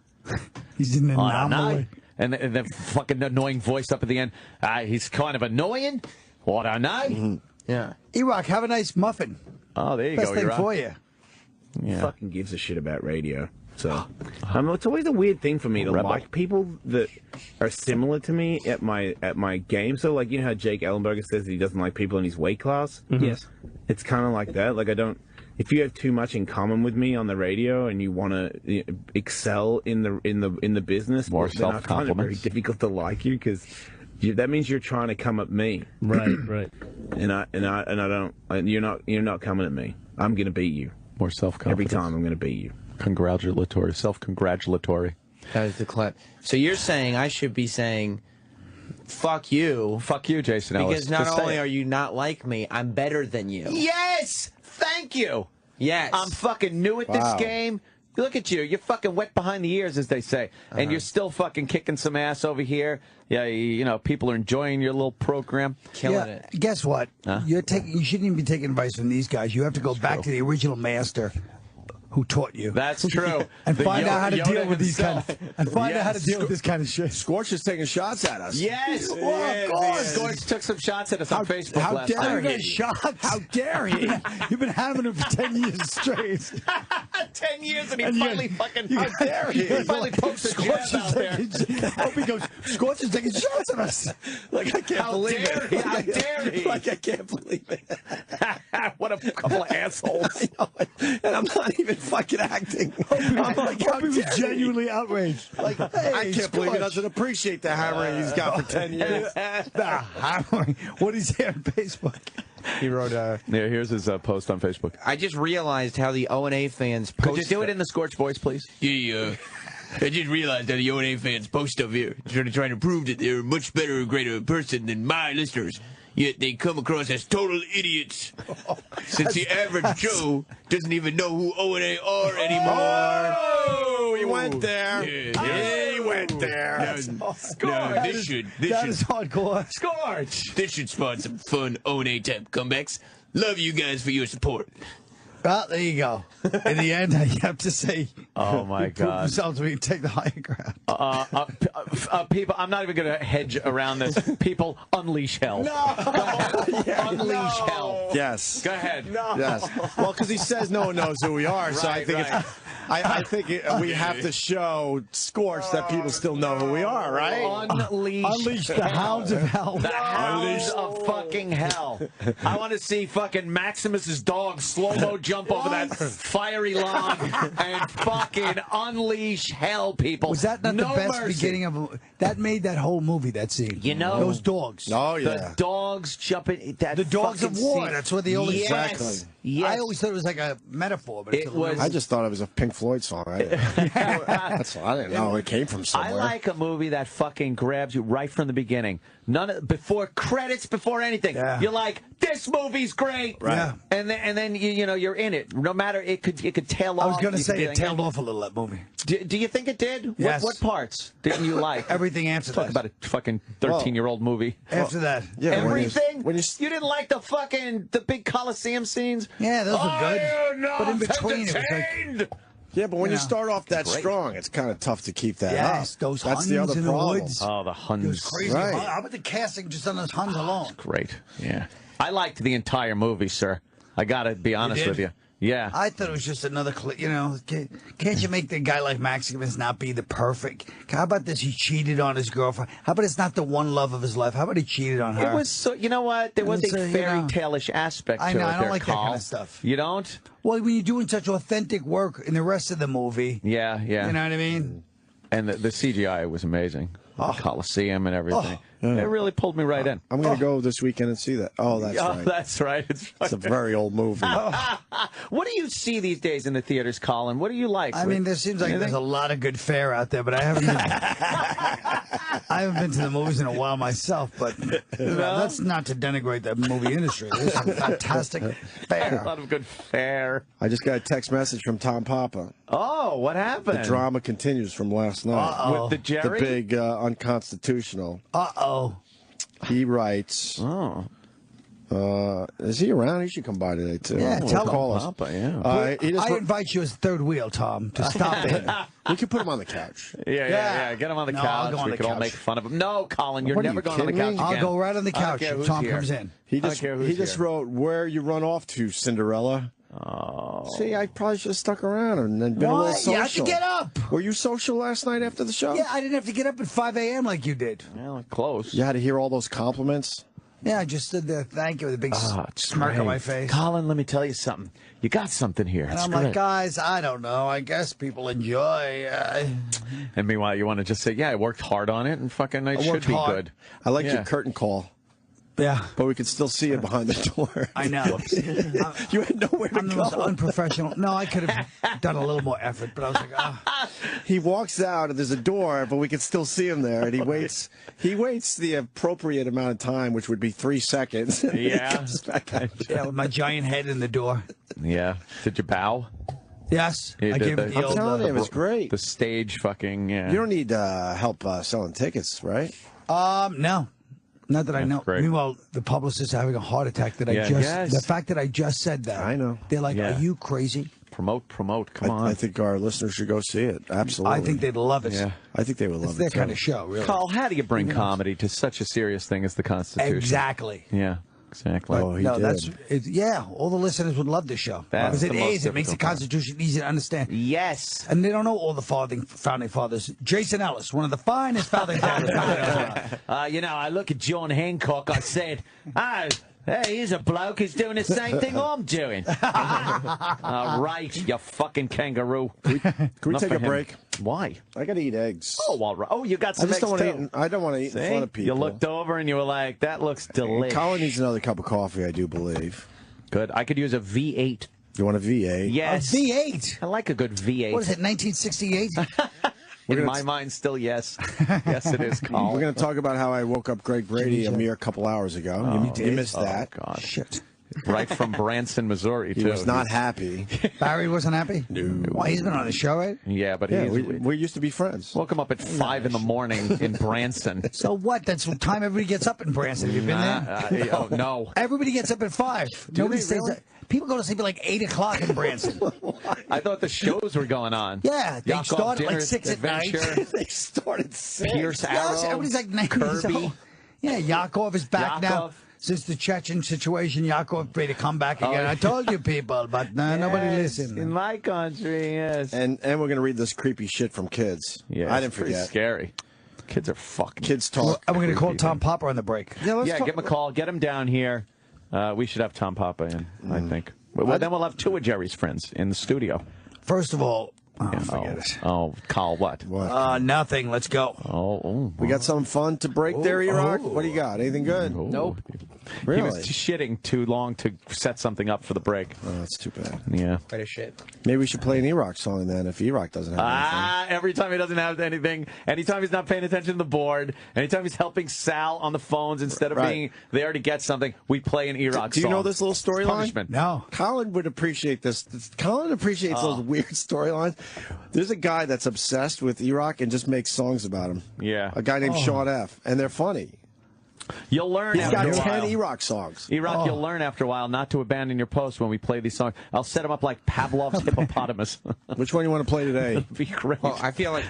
He's an anomaly.
And the fucking annoying voice up at the end. He's kind of annoying. What I know.
Yeah. E-Rock, have a nice muffin.
Oh, there you
Best
go.
thing
E-Rock.
for you.
Yeah.
Fucking gives a shit about radio. So it's always a weird thing for me to like people that are similar to me at my game. So like, you know how Jake Ellenberger says he doesn't like people in his weight class?
Mm-hmm.
Yes. It's kind of like that. Like I don't. If you have too much in common with me on the radio and you want to excel in the business,
more
then I find it very difficult to like you because that means you're trying to come at me.
Right.
And I don't. You're not coming at me. I'm gonna beat you.
More self-confidence.
Every time I'm gonna beat you.
Congratulatory, self-congratulatory.
That was the clip. So you're saying I should be saying, fuck you.
Fuck you, Jason Ellis.
Because not
Just say
only
it.
are you not like me, I'm better than you.
Yes! Thank you!
Yes.
I'm fucking new at this game. Look at you. You're fucking wet behind the ears, as they say. And you're still fucking kicking some ass over here. Yeah, you know, people are enjoying your little program.
Killing it.
Guess what? You shouldn't even be taking advice from these guys. You have to go back to the original master who taught you.
That's true.
And find out how to
Yoda
deal with these
himself.
out how to deal with this kind of shit.
Scorch is taking shots at us.
Yes!
Of course.
Scorch took some shots at us on Facebook
how
last
dare
time.
he?
Shots. How dare he? You've been having them for 10 years straight.
10 years and he
And you-
finally fucking...
you-
How dare he? He finally pokes a jab out there.
Opie goes, Scorch is taking shots at us.
Like, I can't
How
believe
dare
it.
he? How dare he?
Like, I can't believe it.
What a couple of assholes.
I know it. And I'm not even fucking acting. I'm like, how
Opie was
dare he?
genuinely outraged. Like, hey,
I can't believe he
Scorch.
doesn't appreciate the hammering he's got for 10 years.
Nah, hammering. What is he on Facebook?
He wrote
Yeah, here's his post on Facebook.
I just realized how the O&A fans post.
Could you do it in the Scorch voice, please?
Yeah, I just realized that the O&A fans post stuff here, trying to prove that they're a much better, greater person than my listeners. Yet they come across as total idiots, since the average Joe doesn't even know who O&A are anymore.
Oh, he went there.
Yeah.
He went there.
Now, this should
hardcore.
Scorch!
this should spawn some fun O&A type comebacks. Love you guys for your support.
Well, there you go. In the end, you have to say,
Oh, my
prove
God.
themselves we take the higher ground.
People, I'm not even going to hedge around this. People, unleash hell. Unleash hell.
Yes.
Go ahead.
Yes. Well, because he says no one knows who we are, so I think I think we have to show Scorch that people still know who we are, right?
Unleash the hounds of hell.
The hounds of fucking hell. I want to see fucking Maximus's dog slow-mo jump over that fiery log and fucking unleash hell, people.
Was that not
No
the best
mercy.
beginning of a, that made that whole movie, that scene?
You know,
those dogs.
Oh,
The
yeah.
dogs jumping. That
The dogs of
fucking
war.
scene.
That's what they always
Yes.
Exactly.
Yes.
I always thought it was like a metaphor, but
It was-
I just thought it was a Pink Floyd song. That's all. I didn't know it came from
I
somewhere.
like a movie that fucking grabs you right from the beginning. Before credits, before anything.
Yeah.
You're like, this movie's great.
Right. Yeah.
And then you know you're in it. No matter it could tail off.
I was going to
You
say
could
it
be
tailed
like,
off a little, that movie.
Do you think it did?
Yes.
What parts didn't you like?
Everything after
Talk
that.
about a fucking 13-year-old movie.
After that.
Yeah,
Everything?
when you
You didn't like the big Coliseum scenes?
Yeah, those were good.
Are you not
But in between, it was like,
entertained?
Yeah, but when you
Yeah.
start off that
Great.
strong, it's kind of tough to keep that
yes,
up.
those
That's
Huns
the other
in
problem.
the woods.
Oh, the
It was
Huns.
crazy.
Right.
How about the casting just on those Huns alone?
Great. Yeah. I liked the entire movie, sir. I got to be honest
did?
with you. Yeah.
I thought it was just another, can't you make the guy like Maximus not be the perfect? How about this? He cheated on his girlfriend. How about it's not the one love of his life? How about he cheated on her?
It was so, you know what? There was
It's
a
you
fairy
know.
tale-ish aspect
I
to
know,
it.
I don't
there,
like that kind
Carl.
of stuff.
You don't?
Well, when you're doing such authentic work in the rest of the movie,
Yeah, yeah.
you know what I mean?
And the CGI was amazing. The Coliseum and everything. It really pulled me right in.
I'm going to go this weekend and see that. Oh, that's
Oh,
right.
that's right.
It's a very old movie.
What do you see these days in the theaters, Colin? What do you like?
I mean, there seems like there's a lot of good fare out there, but I haven't been, I haven't been to the movies in a while myself, but that's not to denigrate the movie industry. There's some fantastic
a
fare.
lot of good fare.
I just got a text message from Tom Papa.
Oh, what happened?
The drama continues from last night.
Uh-oh.
With the Jerry?
The big unconstitutional.
Uh-oh.
He writes,
Oh.
Is he around? He should come by today, too.
Yeah, tell him.
Call us.
Papa, yeah.
I invite you as third wheel, Tom, to stop in.
We could put him on the couch.
Yeah. Get him on the
No,
couch.
I'll go on
We
the
could all
couch.
make fun of him. No, Colin, you're
What are
never
you
going on the
kidding
couch
me?
again.
I'll go right on the
I don't
couch
care
if
who's
Tom
here.
comes in.
He
I don't
just
care who's here.
wrote, "Where you run off to, Cinderella."
Oh.
See, I probably should have stuck around and then been a little
Why?
social.
You have to get up.
Were you social last night after the show?
Yeah, I didn't have to get up at 5 a.m. like you did.
Well, close.
You had to hear all those compliments.
Yeah, I just stood there, thank you, with a big
It's
smirk
great.
on my face.
Colin, let me tell you something. You got something here.
And
It's
I'm
great.
like, guys, I don't know. I guess people enjoy.
And meanwhile, you want to just say, yeah, I worked hard on it, and fucking it should
worked
be
hard.
good.
I like
Yeah.
your curtain call,
Yeah,
but we could still see it behind the door.
I know.
You had nowhere to
I'm the most
go.
unprofessional. No, I could have done a little more effort, but I was like,
He walks out and there's a door, but we can still see him there. And he waits. He waits the appropriate amount of time, which would be 3 seconds. and he
Yeah.
comes back out.
yeah, with my giant head in the door.
Yeah. Did you bow?
Yes,
You
I
did
gave
the-
him
I'm
the old.
telling you, it's great.
The stage fucking, yeah.
You don't need help selling tickets, right?
No. Not that I know.
great.
Meanwhile, the publicist is having a heart attack that
Yeah, yes.
the fact that I just said that.
I know.
They're like,
Yeah.
are you crazy?
Promote. Come on.
I think our listeners should go see it. Absolutely.
I think they'd love it.
Yeah.
I think they would
It's
love
their
it.
kind
too.
of show, really.
Carl, how do you bring comedy to such a serious thing as the Constitution?
Exactly.
Yeah, exactly.
Oh, he
No,
did.
that's yeah. All the listeners would love this show
That's
because it
the most
is. It makes the
difficult part.
Constitution easy to understand.
Yes.
And they don't know all the founding fathers. Jason Ellis, one of the finest founding fathers.
I look at John Hancock. I said, "Oh, hey, here's a bloke who's doing the same thing I'm doing." All right, you fucking kangaroo.
Can we
Enough
take
for
a
him.
break?
Why?
I got to eat eggs.
Oh, all right. Oh, you got
I
some
just don't
eggs
want to
too.
eat. I don't want to eat in front of people.
You looked over and you were like, "That looks delicious."
Colin needs another cup of coffee, I do believe.
Good. I could use a V8.
You want a V8?
Yes.
A V8.
I like a good V8.
What is it, 1968?
In my mind, still yes. Yes, it is, Colin.
We're going to talk about how I woke up Greg Brady a mere couple hours ago. You missed that.
God.
Shit.
Right from Branson, Missouri,
He
too.
was not happy.
Barry wasn't happy? No. Why, he's been on the show, right?
Yeah, but
Yeah,
he's...
we used to be friends.
Woke him up at 5 in the morning in Branson.
So what? That's the time everybody gets up in Branson. Have you been there?
Oh, no.
Everybody gets up at 5. Nobody
they
stays
really?
up. People go to sleep at like 8 o'clock in Branson.
I thought the shows were going on.
Yeah, they
Yakov
start at like
Dinner's
6 at night.
Adventure,
They started sick.
Pierce Arrow,
Yes, everybody's like 90 years
Kirby.
old. Yeah, Yakov is back now.
Yakov.
Since the Chechen situation, Yakov made to come back again. I told you people, but nobody
Yes,
listened.
In my country, yes.
And we're going to read this creepy shit from kids.
Yeah,
I
it's
didn't
pretty
forget.
scary. Kids are fucking...
Kids talk.
And we're going to call
creepy
Tom
thing.
Popper on the break.
let's
Yeah,
talk-
give him a call. Get him down here. We should have Tom Papa in, I think. Well, then we'll have two of Jerry's friends in the studio.
First of all, forget it.
Oh, Carl, what?
Nothing. Let's go.
Oh,
We got something fun to break there, Iraq? What do you got? Anything good?
Nope.
Really?
He was shitting too long to set something up for the break.
Oh, that's too bad.
Yeah.
Quite a shit.
Maybe we should play an E-Rock song then if E-Rock doesn't have
Every time he doesn't have anything, anytime he's not paying attention to the board, anytime he's helping Sal on the phones instead of
Right.
being there to get something, we play an E-Rock
Do you
song.
know this little storyline?
Punishment.
No.
Colin would appreciate this. Colin appreciates those weird storylines. There's a guy that's obsessed with E-Rock and just makes songs about him.
Yeah.
A guy named Sean F. And they're funny.
You'll learn
He's
after
got
a
10
while.
E-Rock songs.
E-Rock, you'll learn after a while not to abandon your post when we play these songs. I'll set them up like Pavlov's hippopotamus.
Which one you want to play today?
It'd be great.
Well, I feel like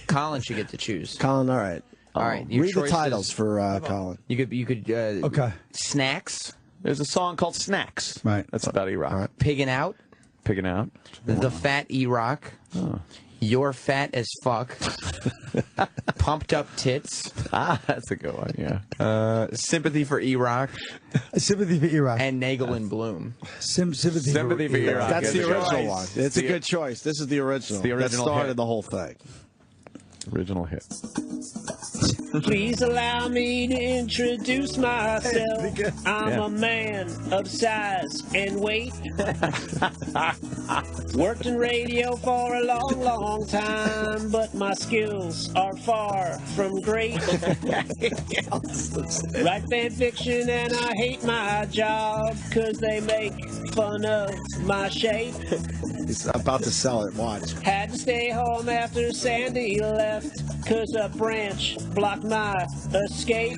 Colin should get to choose.
Colin, all right.
All right, your
Read the
choices-
titles for Colin.
You could.
Okay.
Snacks,
There's a song called Snacks.
Right.
That's about E-Rock.
All right.
pigging out,
Picking out.
the fat E-Rock, you're fat as fuck, pumped up tits,
That's a good one, yeah.
sympathy for E-Rock,
Sympathy for E-Rock.
and Nagel and Bloom.
Sympathy
Sympathy for E-Rock.
That's the
Good
original
choice.
one. It's a good choice. This is the original.
the original
that started
hit.
the whole thing.
Original hit.
Please allow me to introduce myself. I'm a man of size and weight. Worked in radio for a long, long time, but my skills are far from great. Write fan fiction and I hate my job, 'cause they make fun of my shape.
He's about to sell it. Watch.
Had to stay home after Sandy left, 'cause a branch blocked my escape.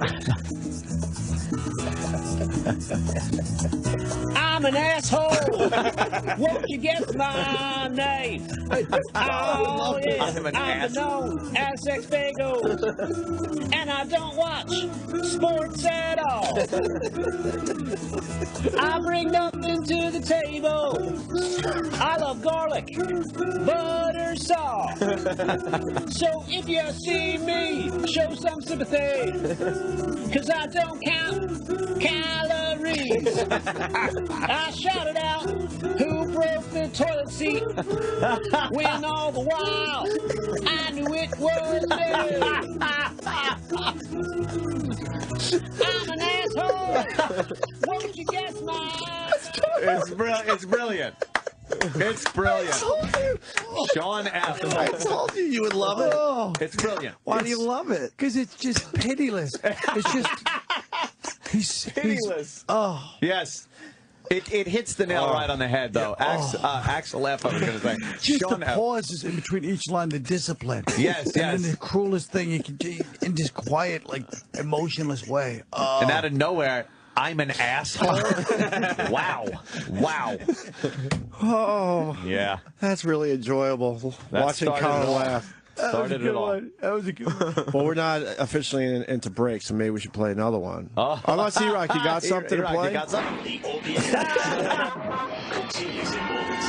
I'm an asshole. Won't you guess my name? Oh, yeah. I'm known as Sex Bagel. And I don't watch sports at all. I bring nothing to the table. I love garlic, butter sauce. So if you see me, show some sympathy. Cause I don't count calories. I shouted out, who broke the toilet seat? When all the while, I knew it was me. I'm an asshole. Won't you guess my...
It's brilliant. It's brilliant. Sean F.
I told you you would love it.
Oh,
It's brilliant.
Why do you love it?
because it's just pitiless. It's just he's
Pitiless.
oh,
Yes. It hits the nail right on the head, though. Axel F., I was going to say.
just
Sean
the
F.
pauses in between each line, the discipline.
Yes,
And
yes.
then the cruelest thing you can do in this quiet, like emotionless way. Oh.
And out of nowhere, I'm an asshole. Wow.
Oh,
Yeah.
that's really enjoyable.
That
Watching
started
Colin
it all.
laugh.
Started it all.
That was a good one.
Well, we're not officially into break, so maybe we should play another one.
Oh.
Unless E-Rock, you got something to
E-Rock,
play?
You got something?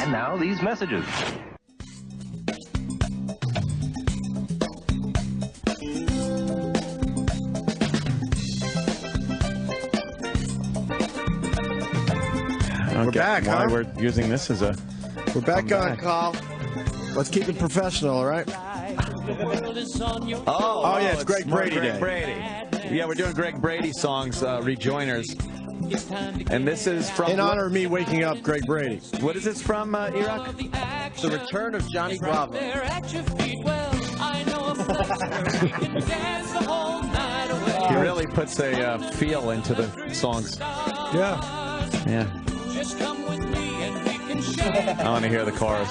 And now these messages.
We're back,
why
huh?
we're using this as a...
We're back on,
back.
Carl. Let's keep it professional, all right?
Oh,
yeah, it's Greg
more
Brady
Greg
Day.
Brady. Yeah, we're doing Greg Brady songs, rejoiners. And this is from...
In honor of me waking up, Greg Brady.
What is this from, E-Rock?
The return of Johnny Bravo.
He really puts a feel into the songs.
Yeah.
Yeah. I want to hear the chorus.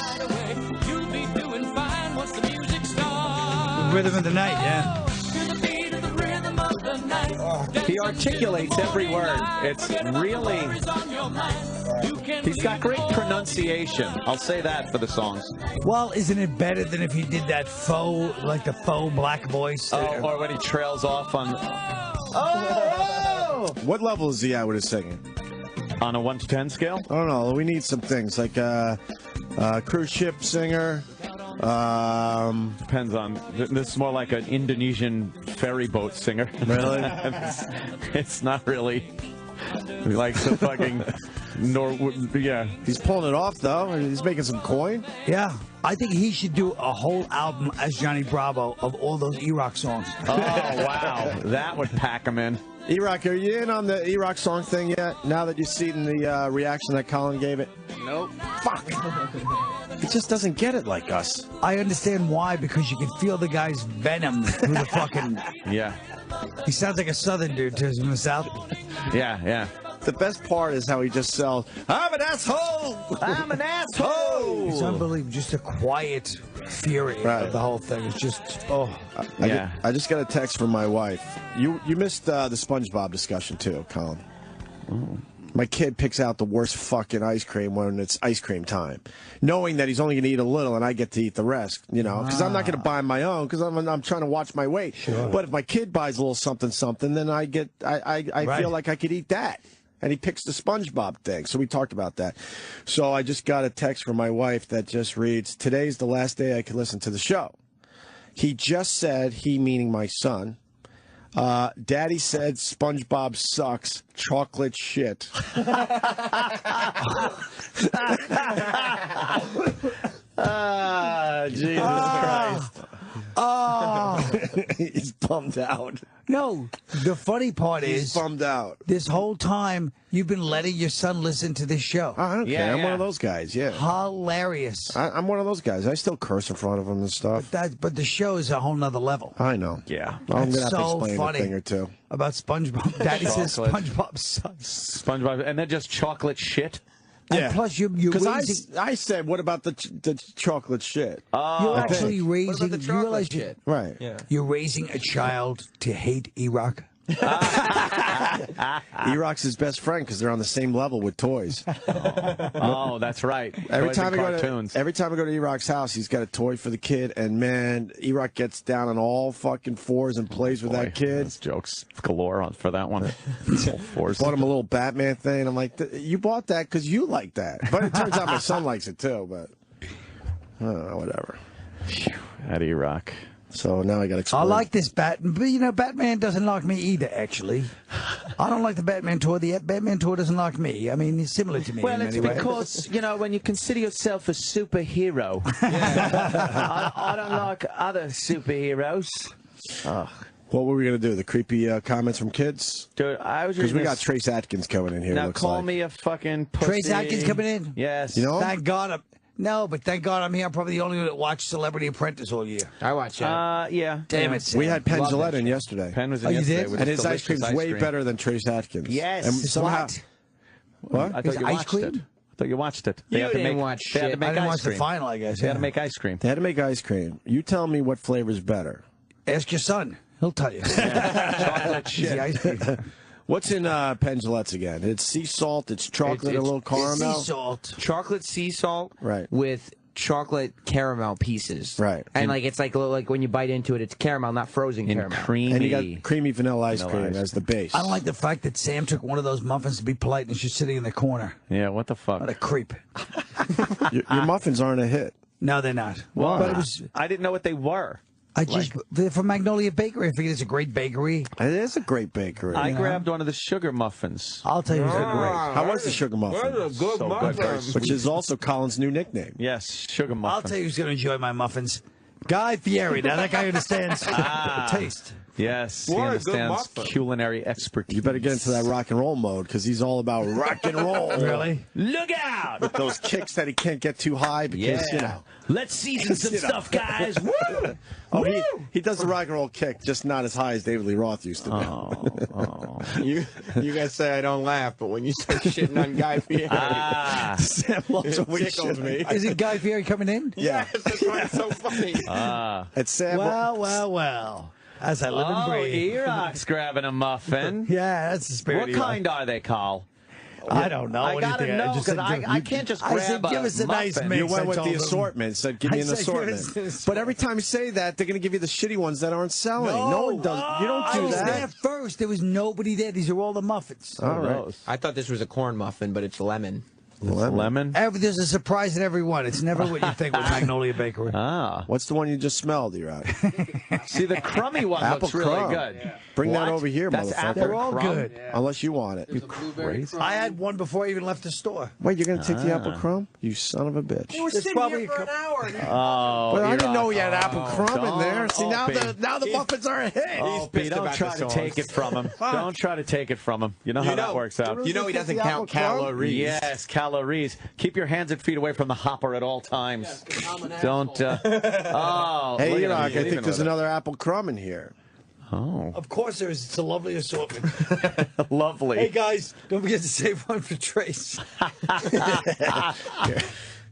Rhythm of the night, yeah.
He articulates every word. It's really... He's got great pronunciation. I'll say that for the songs.
Well, isn't it better than if he did that faux, like the faux black voice?
Oh, or when he trails off on... Oh!
What level is he at with his singing?
On a 1 to 10 scale?
I don't know. We need some things like cruise ship singer.
Depends on... This is more like an Indonesian ferry boat singer.
Really?
It's not really like the fucking... yeah.
He's pulling it off, though. And he's making some coin.
Yeah. I think he should do a whole album as Johnny Bravo of all those E-Rock songs.
Oh, wow. That would pack him in.
E-Rock, are you in on the E-Rock song thing yet? Now that you've seen the reaction that Colin gave it?
Nope.
Fuck. It just doesn't get it like us.
I understand why, because you can feel the guy's venom through the fucking...
Yeah.
He sounds like a southern dude to from the south.
Yeah, yeah.
The best part is how he just sells, I'm an asshole!
I'm an asshole!
It's unbelievable. Just a quiet fury of the whole thing. It's just,
I just got a text from my wife. You missed the SpongeBob discussion, too, Colin.
Oh.
My kid picks out the worst fucking ice cream when it's ice cream time, knowing that he's only going to eat a little and I get to eat the rest, you know, because I'm not going to buy my own because I'm trying to watch my weight. Sure. But if my kid buys a little something, then I feel like I could eat that. And he picks the SpongeBob thing. So we talked about that. So I just got a text from my wife that just reads, today's the last day I can listen to the show. He just said, he meaning my son, Daddy said SpongeBob sucks. Chocolate shit. Jesus Christ.
oh.
He's bummed out.
No, the funny part
He's
is,
bummed out.
this whole time, you've been letting your son listen to this show.
I don't care. I'm one of those guys, yeah.
Hilarious.
I'm one of those guys. I still curse in front of him and stuff.
But the show is a whole nother level.
I know.
Yeah.
I'm going to have to
so
explain
funny.
a thing or two.
About SpongeBob. Daddy says
Chocolate.
SpongeBob sucks.
SpongeBob, and then just chocolate shit.
And plus, you're raising...
I said, what about the chocolate shit?
You're actually raising...
What about the
you realize
chocolate shit?
Right.
Yeah.
you're raising a child to hate E-Rock?
E-Rock's his best friend because they're on the same level with toys.
Oh, that's right.
Every
Toys
time
and
I
cartoons.
go to E-Rock's house, he's got a toy for the kid, and man, E-Rock gets down on all fucking fours and plays with that kid.
There's jokes galore for that one. All fours.
Bought him a little Batman thing. I'm like, you bought that because you like that. But it turns out my son likes it too. But whatever.
At E-Rock.
So now I got to explain.
I like this Batman, but you know, Batman doesn't like me either, actually. I don't like the Batman toy. The Batman toy doesn't like me. I mean, he's similar to me.
Well,
in
it's
many ways.
because, you know, when you consider yourself a superhero, I don't like other superheroes.
What were we going to do? The creepy comments from kids?
Dude, I was
Because we
reading
got
this-
Trace Atkins coming in here.
Now
looks
call
like.
me a fucking pussy.
Trace Atkins coming in?
Yes.
You know?
Thank God. No, but thank God I'm here. I'm probably the only one that watched Celebrity Apprentice all year.
I watch that.
Yeah.
Damn it, Sam.
We had Penn
Love
Jillette
that
in
shit.
yesterday.
Penn was in
Oh, you
yesterday
did?
with
And
his
his ice cream's
delicious
way
cream.
better than Trace Atkins.
Yes.
And
His
somehow,
what?
what?
I thought
His
you
ice
watched
cream?
it. I thought you watched it.
You
had to
didn't
make,
watch
they had to
shit.
make
I didn't
ice
watch the
cream.
final, I guess.
They had
Yeah.
to make ice cream.
They had to make ice cream. You tell me what flavor's better.
Ask your son. He'll tell you.
Chocolate
Easy
shit.
ice cream.
What's in Penn Jillette's again? It's sea salt, it's chocolate, and a little caramel.
Sea salt.
Chocolate sea salt
Right.
with chocolate caramel pieces.
Right.
And like it's like when you bite into it, it's caramel, not frozen
And
caramel.
creamy.
And you got creamy vanilla ice
Vanilla
cream
ice
as the base.
I don't like the fact that Sam took one of those muffins to be polite and she's sitting in the corner.
Yeah, what the fuck?
What a creep.
Your muffins aren't a hit.
No, they're not.
Well,
But it was.
I didn't know what they were.
I just they're from Magnolia Bakery. I figured it's a great bakery.
It is a great bakery.
I grabbed one of the sugar muffins.
I'll tell you, they're great.
How was the sugar muffin?
So good. Very sweet.
Which is also Colin's new nickname.
Yes, sugar
I'll
muffin.
tell you who's going to enjoy my muffins. Guy Fieri. Now that guy understands taste.
Yes, he understands culinary expertise.
You better get into that rock and roll mode because he's all about rock and roll.
Really?
Look out!
Those kicks that he can't get too high because, you know.
Let's season some stuff, guys. Woo!
Oh, he does the rock and roll kick, just not as high as David Lee Roth used to do.
You guys say I don't laugh, but when you start shitting on Guy Fieri,
Sam loves
it
when we
tickles
shit.
me.
Is it Guy Fieri coming in?
Yeah.
Yes, that's why it's so funny.
It's Sam.
Well. As I live and
Oh,
breathe.
E-Rock's grabbing a muffin.
Yeah, that's the spirit.
What
of Eli.
kind are they, Carl?
I don't know.
I
What do you
gotta
think?
know
just
because
said,
I can't just
I
grab
said, give us a nice
muffin.
mix.
You went
I
with
told
the
him.
assortment. Said, give me
I
an
said, give us
assortment.
an assortment.
But every time you say that, they're going to give you the shitty ones that aren't selling. No one does. You don't
I
do
was there
that.
first. There was nobody there. These are all the muffins.
All right.
I thought this was a corn muffin, but it's lemon.
Lemon?
There's a surprise in every one. It's never what you think with Magnolia Bakery.
Ah.
What's the one you just smelled, E-Rock?
See, the crummy one
Apple
looks really
crumb.
good.
Bring that
What?
over here,
That's
motherfucker.
apple
They're all
crumb?
good.
Unless you want it.
You crazy?
I had one before I even left the store.
Wait, you're going to take the apple crumb? You son of a bitch.
There's probably a couple-
Oh,
But I didn't
E-Rock.
know you had apple crumb in there.
Don't,
See, now
Opie.
the muffins are a hit.
Oh,
pissed
don't
about
try
the
to take
sauce.
it from him. Don't try to take it from him. You know how that works out.
You know he doesn't
The apple
count
crumb?
calories.
Yes, calories. Keep your hands and feet away from the hopper at all times. Don't. Oh,
Hey,
look at
E-Rock,
him
I
leaving
think there's
with it.
another apple crumb in here.
Oh,
Of course there is. It's a lovely assortment.
lovely.
Hey, guys, don't forget to save one for Trace.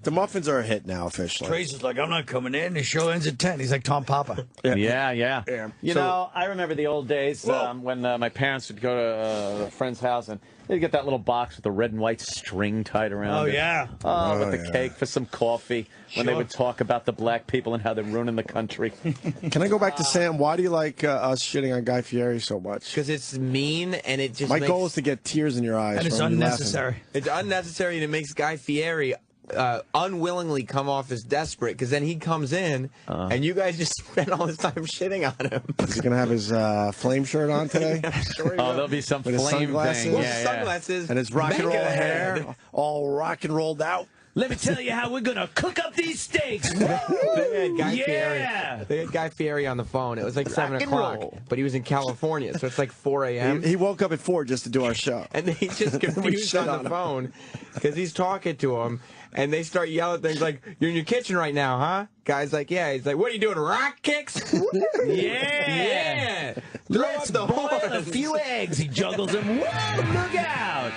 The muffins are a hit now, officially.
Trace is like, I'm not coming in. The show ends at 10. He's like Tom Papa.
Yeah. You
So-
know, I remember the old days when my parents would go to a friend's house and they'd get that little box with the red and white string tied around
Oh,
it.
yeah.
Oh, with the
yeah.
cake for some coffee when they
Sure.
would talk about the black people and how they're ruining the country.
Can I go back to Sam? Why do you like us shitting on Guy Fieri so much?
Because it's mean and it just
My
makes,
goal is to get tears in your eyes.
And it's
from you laughing.
unnecessary.
it's unnecessary and it makes Guy Fieri unwillingly come off as desperate because then he comes in and you guys just spend all this time shitting on him.
Is he going to have his flame shirt on today?
Oh, there'll be some
With his
flame
sunglasses?
thing.
Well,
Yeah, yeah.
Sunglasses
And his rock and roll
mega
hair,
head.
all rock and rolled out.
Let me tell you how we're going to cook up these steaks.
They had Guy
Yeah.
Fieri. They had Guy Fieri on the phone. It was like 7
Rock and
o'clock,
roll.
but he was in California, so it's like 4 a.m.
He woke up at 4 just to do our show.
And they just confused
shit
on
on
the
him.
phone because he's talking to him, and they start yelling things like, "You're in your kitchen right now, huh?" Guy's like, "Yeah." He's like, "What are you doing? Rock kicks?" Yeah. Throw
Let's
up the
boil a
horns.
few eggs. He juggles them. Whoa, look out.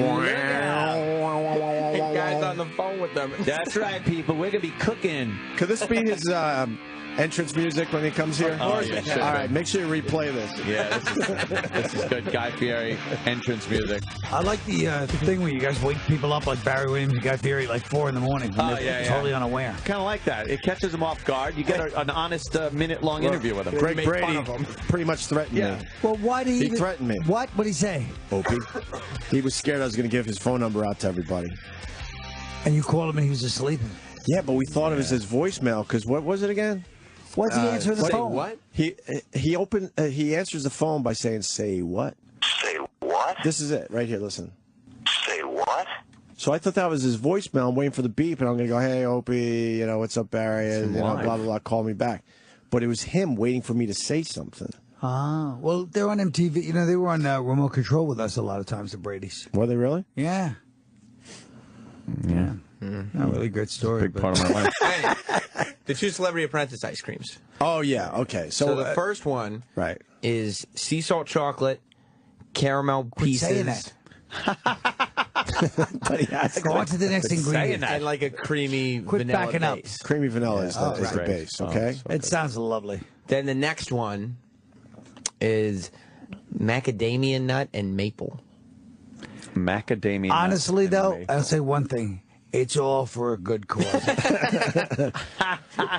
Look out.
And Guy's on the phone with them.
That's right, people. We're going to be cooking.
Could this be his entrance music when he comes here?
Oh, yeah, sure.
All right, make sure you replay this.
Yeah, this is good. Guy Fieri entrance music.
I like the thing where you guys wake people up like Barry Williams and Guy Fieri like 4 in the morning. When they're totally unaware.
Kind of like that. It catches them off guard. You get an honest minute-long interview with him.
Greg Brady pretty much threatened me.
Well, why did
He threatened me.
What? What'd he say?
Opie. He was scared I was going to give his phone number out to everybody.
And you called him and he was asleep.
Yeah, but we thought it was his voicemail, because what was it again?
What's he answer the phone?
What?
He answers the phone by saying, "Say what?"
Say what?
This is it right here. Listen.
Say what?
So I thought that was his voicemail. I'm waiting for the beep, and I'm going to go, "Hey, Opie, what's up, Barry?" And blah blah blah. Call me back. But it was him waiting for me to say something.
Ah, well, they're on MTV. They were on remote control with us a lot of times. The Brady's.
Were they really?
Yeah. Yeah. A really good story.
Big part of my life.
Anyway, the 2 Celebrity Apprentice ice creams.
Oh yeah. Okay.
So the first one
right
is sea salt chocolate, caramel pieces.
Saying that.
But he has
Go on to the next ingredient.
And like a creamy vanilla
backing up.
base.
creamy vanilla is the base. Okay.
It sounds lovely.
Then the next one is macadamia nut and maple.
Macadamia.
Honestly,
nuts
though,
and
I'll say one thing. It's all for a good cause.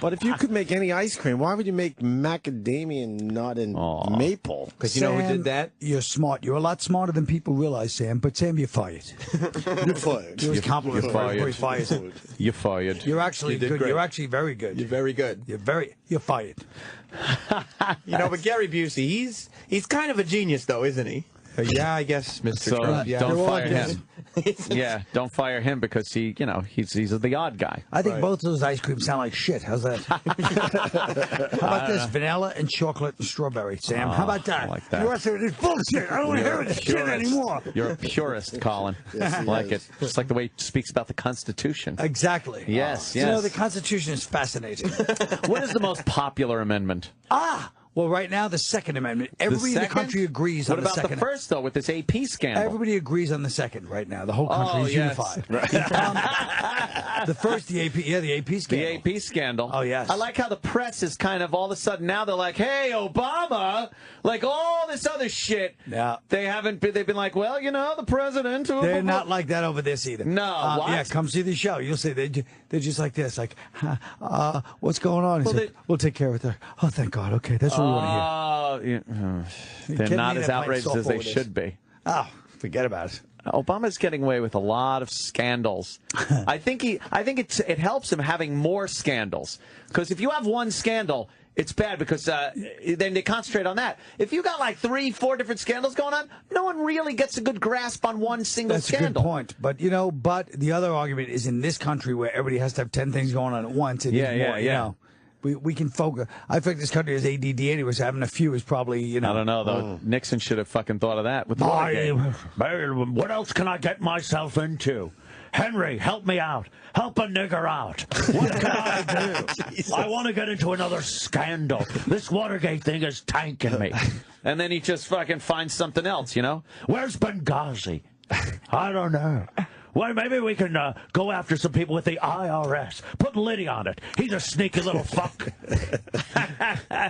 But if you could make any ice cream, why would you make macadamia nut and maple?
Because you know who
Sam,
did that?
You're smart. You're a lot smarter than people realize, Sam. But Sam, you're fired.
You're fired.
It was compliment
You're
for
fired.
everybody fired.
You're fired.
You're actually
You did
good.
great.
You're actually very good.
You're very good.
You're fired.
But Gary Busey, he's kind of a genius, though, isn't he? Yeah, I guess, Mr.
So
Trump. Yeah.
don't
They're all
fire him. Yeah, don't fire him because he's the odd guy.
I think both those ice creams sound like shit. How's that? How about this? Vanilla and chocolate and strawberry, Sam. How about that?
I like that.
The rest of it is bullshit. I don't want to hear this shit anymore.
You're a purist, Colin.
Yes, he
like
is.
it. Just like the way he speaks about the Constitution.
Exactly.
Yes,
You know,
yes.
the Constitution is fascinating.
What is the most popular amendment?
Well, right now, the Second Amendment. Everybody in the
second?
country agrees
What
on the
about
Second.
the first, though, with this AP scandal?
Everybody agrees on the second right now. The whole country is
yes.
unified. The first, the AP scandal.
The AP scandal.
Oh, yes.
I like how the press is kind of all of a sudden now they're like, hey, Obama, like all this other shit.
Yeah.
They've been like, well, the president.
They're not like that over this either.
No, what?
Yeah, come see the show. You'll see they're just like this. Like, what's going on?
Well,
We'll take care of it. Oh, thank God. Okay, that's what we want to hear.
They're
kidding
not
me?
as
They're playing
outraged as
softball
they
with this.
should be.
Oh, forget about it.
Obama's getting away with a lot of scandals. I think it helps him having more scandals, because if you have one scandal, it's bad because then they concentrate on that. If you got like 3-4 different scandals going on, no one really gets a good grasp on one single
That's
scandal.
a good point. But but the other argument is in this country where everybody has to have 10 things going on at once. It is more, you know. We can focus. I think this country has ADD anyway, so having a few is probably,
I don't know, though. Nixon should have fucking thought of that with the Watergate.
What else can I get myself into? Henry, help me out. Help a nigger out. What can I do? I want to get into another scandal. This Watergate thing is tanking me.
And then he just fucking finds something else,
Where's Benghazi? I don't know. Well, maybe we can go after some people with the IRS. Put Liddy on it. He's a sneaky little fuck.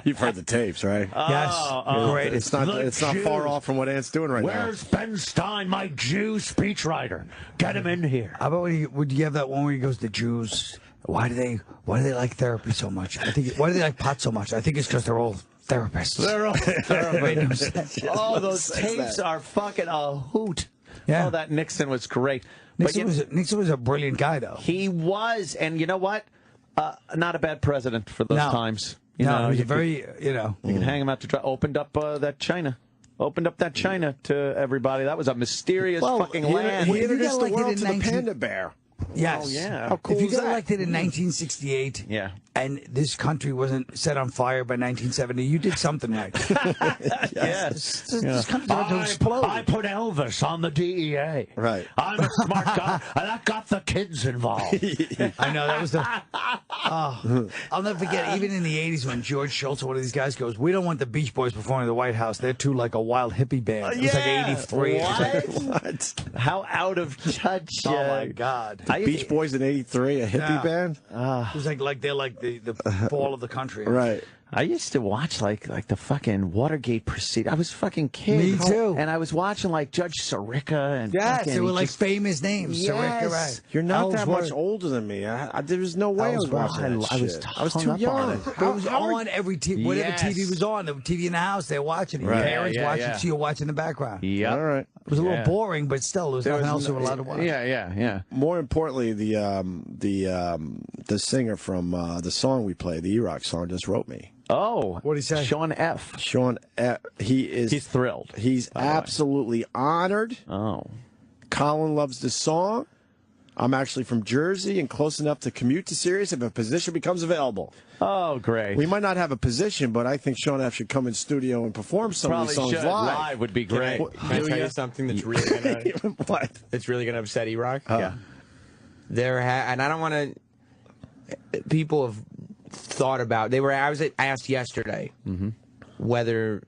You've heard the tapes, right?
Yes.
Great. It's not far off from what Ant's doing right now.
Where's Ben Stein, my Jew speechwriter? Get him in here.
How about would you have that one where he goes, the Jews, why do they like therapy so much? Why do they like pot so much? I think it's because they're all therapists.
They're all therapists. Oh, those tapes are fucking a hoot.
Yeah.
Oh, that Nixon was great.
Nixon was a brilliant guy, though.
He was, and you know what? Not a bad president for those times.
He was very,
You can hang him out to dry. Opened up that China. Opened up that China to everybody. That was a mysterious fucking land.
He introduced the world to the
19
panda bear.
Yes.
Oh, yeah.
How cool
if you
is
got
that?
elected in 1968 and this country wasn't set on fire by 1970, you did something right.
Yes.
This country's about to explode.
I put Elvis on the DEA.
Right.
I'm a smart guy, and that got the kids involved.
I know, that was the... I'll never forget, even in the 80s when George Schultz or one of these guys goes, we don't want the Beach Boys performing at the White House. They're too like a wild hippie band. It was like 83.
What? How out of touch.
Oh, my God.
Beach Boys in 83, a hippie band?
It was like they're like the fall of the country.
Right.
I used to watch like the fucking Watergate proceeding. I was a fucking kid.
Me too.
And I was watching like Judge Sirica and
Yes,
fucking,
they were like
just,
famous names.
Yes.
Sirica, right.
You're not that
Ellsworth.
much older than me. There was no way I was watching that
I was
shit.
hung
I was too
up on
young.
it.
But it was on every TV. Whatever
Yes.
TV was on, the TV in the house, they're watching it. Your
Right.
parents
Yeah,
watching
yeah.
it, so you're watching in the background.
Yep.
All right.
It was a little
Yeah.
boring, but still, there was nothing else they were allowed to watch.
Yeah.
More importantly, the singer from the song we play, the E-Rock song, just wrote me.
Oh.
What'd he say?
Sean F.
Sean, he's
thrilled.
He's absolutely honored.
Oh.
Colin loves the song. I'm actually from Jersey and close enough to commute to Sirius if a position becomes available.
Oh, great.
We might not have a position, but I think Sean F. should come in studio and perform some of these songs
should.
live.
Would be great.
Can I tell you something that's really gonna
What?
that's really gonna upset E-Rock?
Yeah.
And I don't want to. People have thought about. I was asked yesterday whether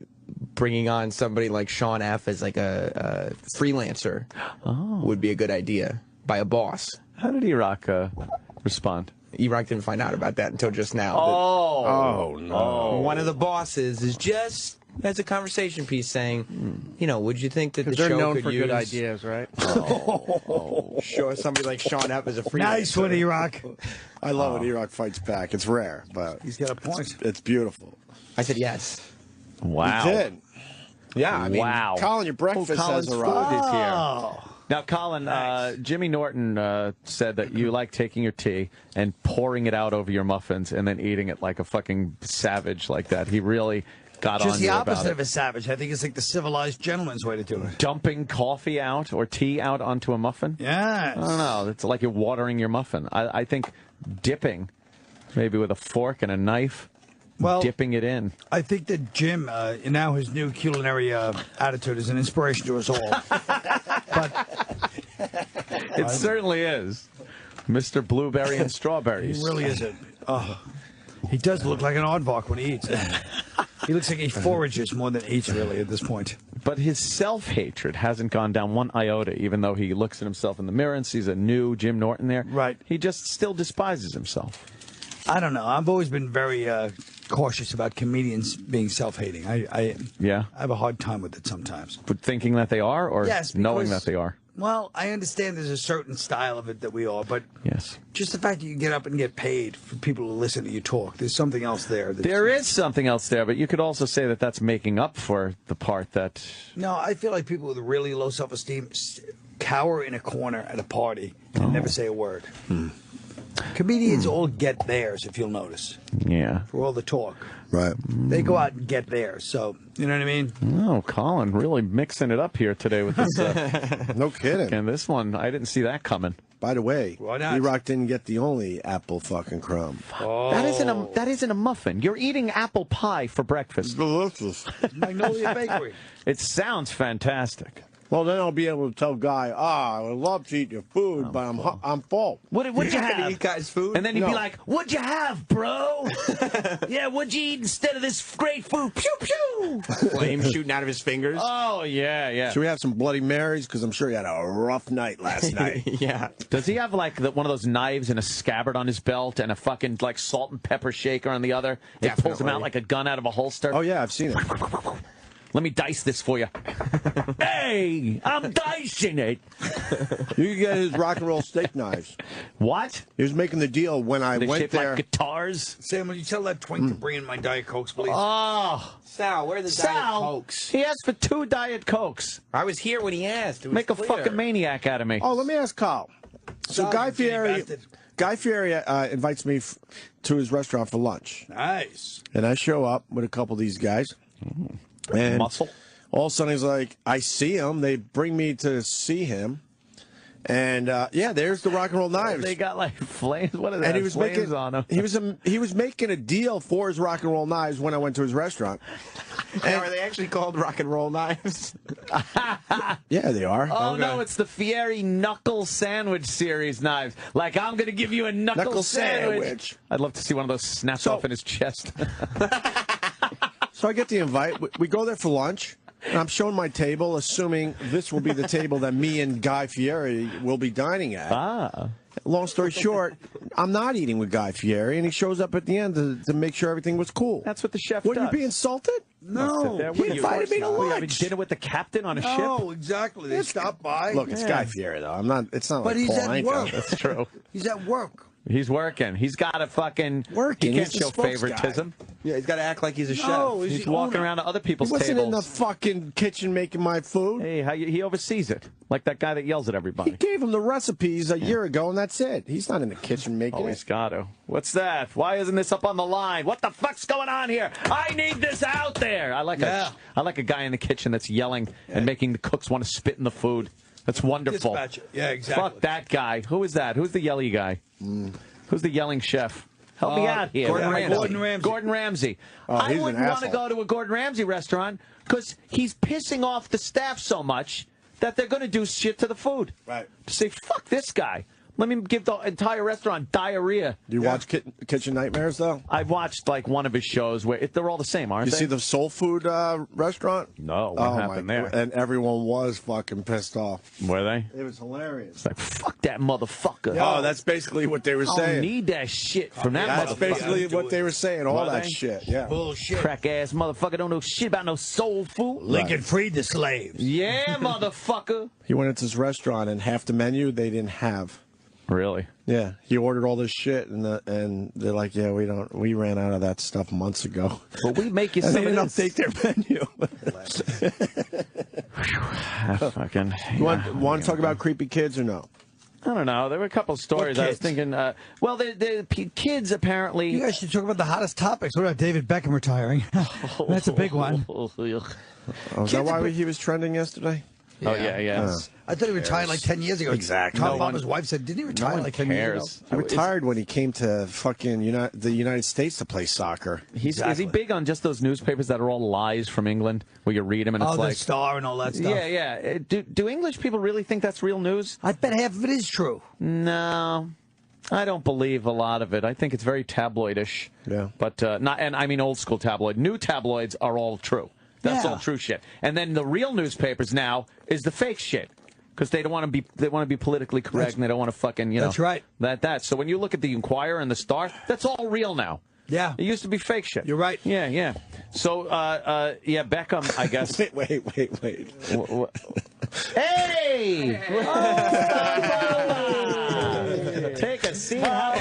bringing on somebody like Sean F. as like a freelancer would be a good idea by a boss.
How did E-Rock respond?
E-Rock didn't find out about that until just now.
Oh, no.
One of the bosses is just as a conversation piece saying, would you think that the
They're
show
known
could
for
use
good ideas, right?
Show somebody like Sean F. as a freelancer?
Nice one, E-Rock.
I love when E-Rock fights back. It's rare, but
He's got a point.
it's beautiful.
I said yes.
Wow.
He did.
Yeah, I mean,
Wow.
Colin, your breakfast
Colin's
has
food
arrived.
is here.
Oh.
Now, Colin, Jimmy Norton said that you like taking your tea and pouring it out over your muffins and then eating it like a fucking savage like that. He really got on
Just
you
the
about
opposite
it.
of a savage. I think it's like the civilized gentleman's way to do it.
Dumping coffee out or tea out onto a muffin?
Yes.
I don't know. It's like you're watering your muffin. I think dipping, maybe with a fork and a knife, dipping it in.
I think that Jim, now his new culinary attitude is an inspiration to us all.
It certainly is. Mr. Blueberry and Strawberries.
He really isn't. Oh, he does look like an aardvark when he eats. He looks like he forages more than eats, really, at this point.
But his self-hatred hasn't gone down one iota, even though he looks at himself in the mirror and sees a new Jim Norton there.
Right.
He just still despises himself.
I don't know. I've always been very cautious about comedians being self-hating. I have a hard time with it sometimes.
But thinking that they are, or
Yes,
knowing
because-
that they are?
Well, I understand there's a certain style of it that we are, but
Yes.
just the fact that you get up and get paid for people to listen to you talk, there's something else there.
There is something else there, but you could also say that that's making up for the part that...
No, I feel like people with really low self-esteem cower in a corner at a party and never say a word. Comedians all get theirs, if you'll notice,
Yeah.
for all the talk.
Right.
They go out and get theirs, so, you know what I mean?
Oh, Colin, really mixing it up here today with this.
No kidding.
And this one, I didn't see that coming.
By the way,
Why not?
E-Rock didn't get the only apple fucking crumb.
That isn't a muffin. You're eating apple pie for breakfast.
Delicious.
Magnolia Bakery.
It sounds fantastic.
Well, then I'll be able to tell Guy, I would love to eat your food, but I'm full.
What'd you have?
eat guys' food?
And then he'd be
No.
like, "What'd you have, bro? Yeah, what'd you eat instead of this great food? Pew pew."
Flame shooting out of his fingers.
Oh yeah.
Should we have some Bloody Marys? Because I'm sure he had a rough night last night.
Yeah.
Does he have like one of those knives and a scabbard on his belt and a fucking like salt and pepper shaker on the other? It pulls him
Definitely.
out like a gun out of a holster.
Oh, yeah, I've seen it.
Let me dice this for you. Hey, I'm dicing it.
You can get his rock and roll steak knives.
What?
He was making the deal when I
They
went
shape
there.
like guitars.
Sam, will you tell that twink to bring in my Diet Cokes, please?
Oh,
Sal, where are the Diet Cokes?
He asked for 2 Diet Cokes.
I was here when he asked. It was
Make a
clear.
fucking maniac out of me.
Oh, let me ask Kyle. So
Kyle,
Guy
you dirty
Fieri,
bastard.
Guy Fieri invites me to his restaurant for lunch.
Nice.
And I show up with a couple of these guys. And
Muscle.
all of a sudden he's like, I see him. They bring me to see him. And yeah, there's the rock and roll knives.
They got like flames. What are that?
And he was
flames
making
on them.
he was making a deal for his rock and roll knives when I went to his restaurant.
And are they actually called rock and roll knives?
Yeah, they are.
Oh no, it's the Fieri knuckle sandwich series knives. Like I'm gonna give you a knuckle sandwich. I'd love to see one of those snapped off in his chest.
So I get the invite. We go there for lunch. And I'm showing my table, assuming this will be the table that me and Guy Fieri will be dining at.
Ah.
Long story short, I'm not eating with Guy Fieri, and he shows up at the end to make sure everything was cool.
That's what the chef
What,
does.
you be insulted?
No.
He invited me to lunch.
Having dinner with the captain on a ship?
No, exactly. They stopped by.
Look, it's Guy Fieri, though. I'm not. It's not
But
like
he's
Paul
at
Anka.
work.
That's true.
He's at work.
He's working. He's got a fucking...
Working.
He can't
He's the
show
spokes
favoritism.
Yeah, he's got to act like he's a chef.
No,
He's walking around to other people's
He wasn't in the
tables.
fucking kitchen making my food.
Hey, he oversees it. Like that guy that yells at
He
everybody.
gave him the recipes a year ago, and that's it. He's not in the kitchen making
Always
it.
got to. What's that? Why isn't this up on the line? What the fuck's going on here? I need this out there. I like a guy in the kitchen that's yelling and making the cooks want to spit in the food. That's wonderful.
Dispatcher. Yeah, exactly.
Fuck that guy. Who is that? Who's the yelly guy? Who's the yelling chef? Help me out here.
Gordon Ramsay.
Gordon Ramsay.
Oh,
I
he's an
wouldn't want to
asshole.
go to a Gordon Ramsay restaurant because he's pissing off the staff so much that they're going to do shit to the food.
Right.
To say, fuck this guy. Let me give the entire restaurant diarrhea.
Do you watch Kitchen Nightmares, though?
I've watched like one of his shows where they're all the same, aren't
You
they?
see the soul food restaurant?
No, what happened there?
And everyone was fucking pissed off.
Were they?
It was hilarious.
It's like, fuck that motherfucker.
Oh, that's basically what they were
I don't
saying.
need that shit from that
That's
motherfucker.
basically what they were saying. All
Were
that
they?
shit. Yeah.
Bullshit.
Crack ass motherfucker don't know shit about no soul food.
Lincoln freed the slaves.
Yeah, motherfucker.
He went into his restaurant and half the menu they didn't have.
Really?
Yeah, he ordered all this shit and they're like, yeah, we ran out of that stuff months ago.
But we make you
And
some
they
of
didn't
this.
update their menu.
Fucking.
You want to talk about creepy kids or no?
I don't know. There were a couple of stories. I was
kids?
thinking. Well, the kids apparently.
You guys should talk about the hottest topics. What about David Beckham retiring? That's a big one.
Oh, is that why he was trending yesterday?
Oh yeah.
I thought he retired like 10 years ago.
Exactly.
Tom
No one-
Palmer's wife said, didn't he retire
one
like 10 years
cares.
ago?
He retired when he came to fucking the United States to play soccer.
Is he big on just those newspapers that are all lies from England, where you read them and it's
Oh,
like
the Star and all that stuff.
Yeah. Do English people really think that's real news?
I bet half of it is true.
No, I don't believe a lot of it. I think it's very tabloidish.
Yeah.
But not, and I mean old school tabloid. New tabloids are all true. That's
Yeah.
all true shit. And then the real newspapers now is the fake shit. Because they don't want to be, they want to be politically correct, and they don't want to fucking,
That's right.
That. So when you look at the Inquirer and the Star, that's all real now.
Yeah.
It used to be fake shit.
You're right.
Yeah. So, yeah, Beckham, I guess.
Wait.
Hey! Take a seat. How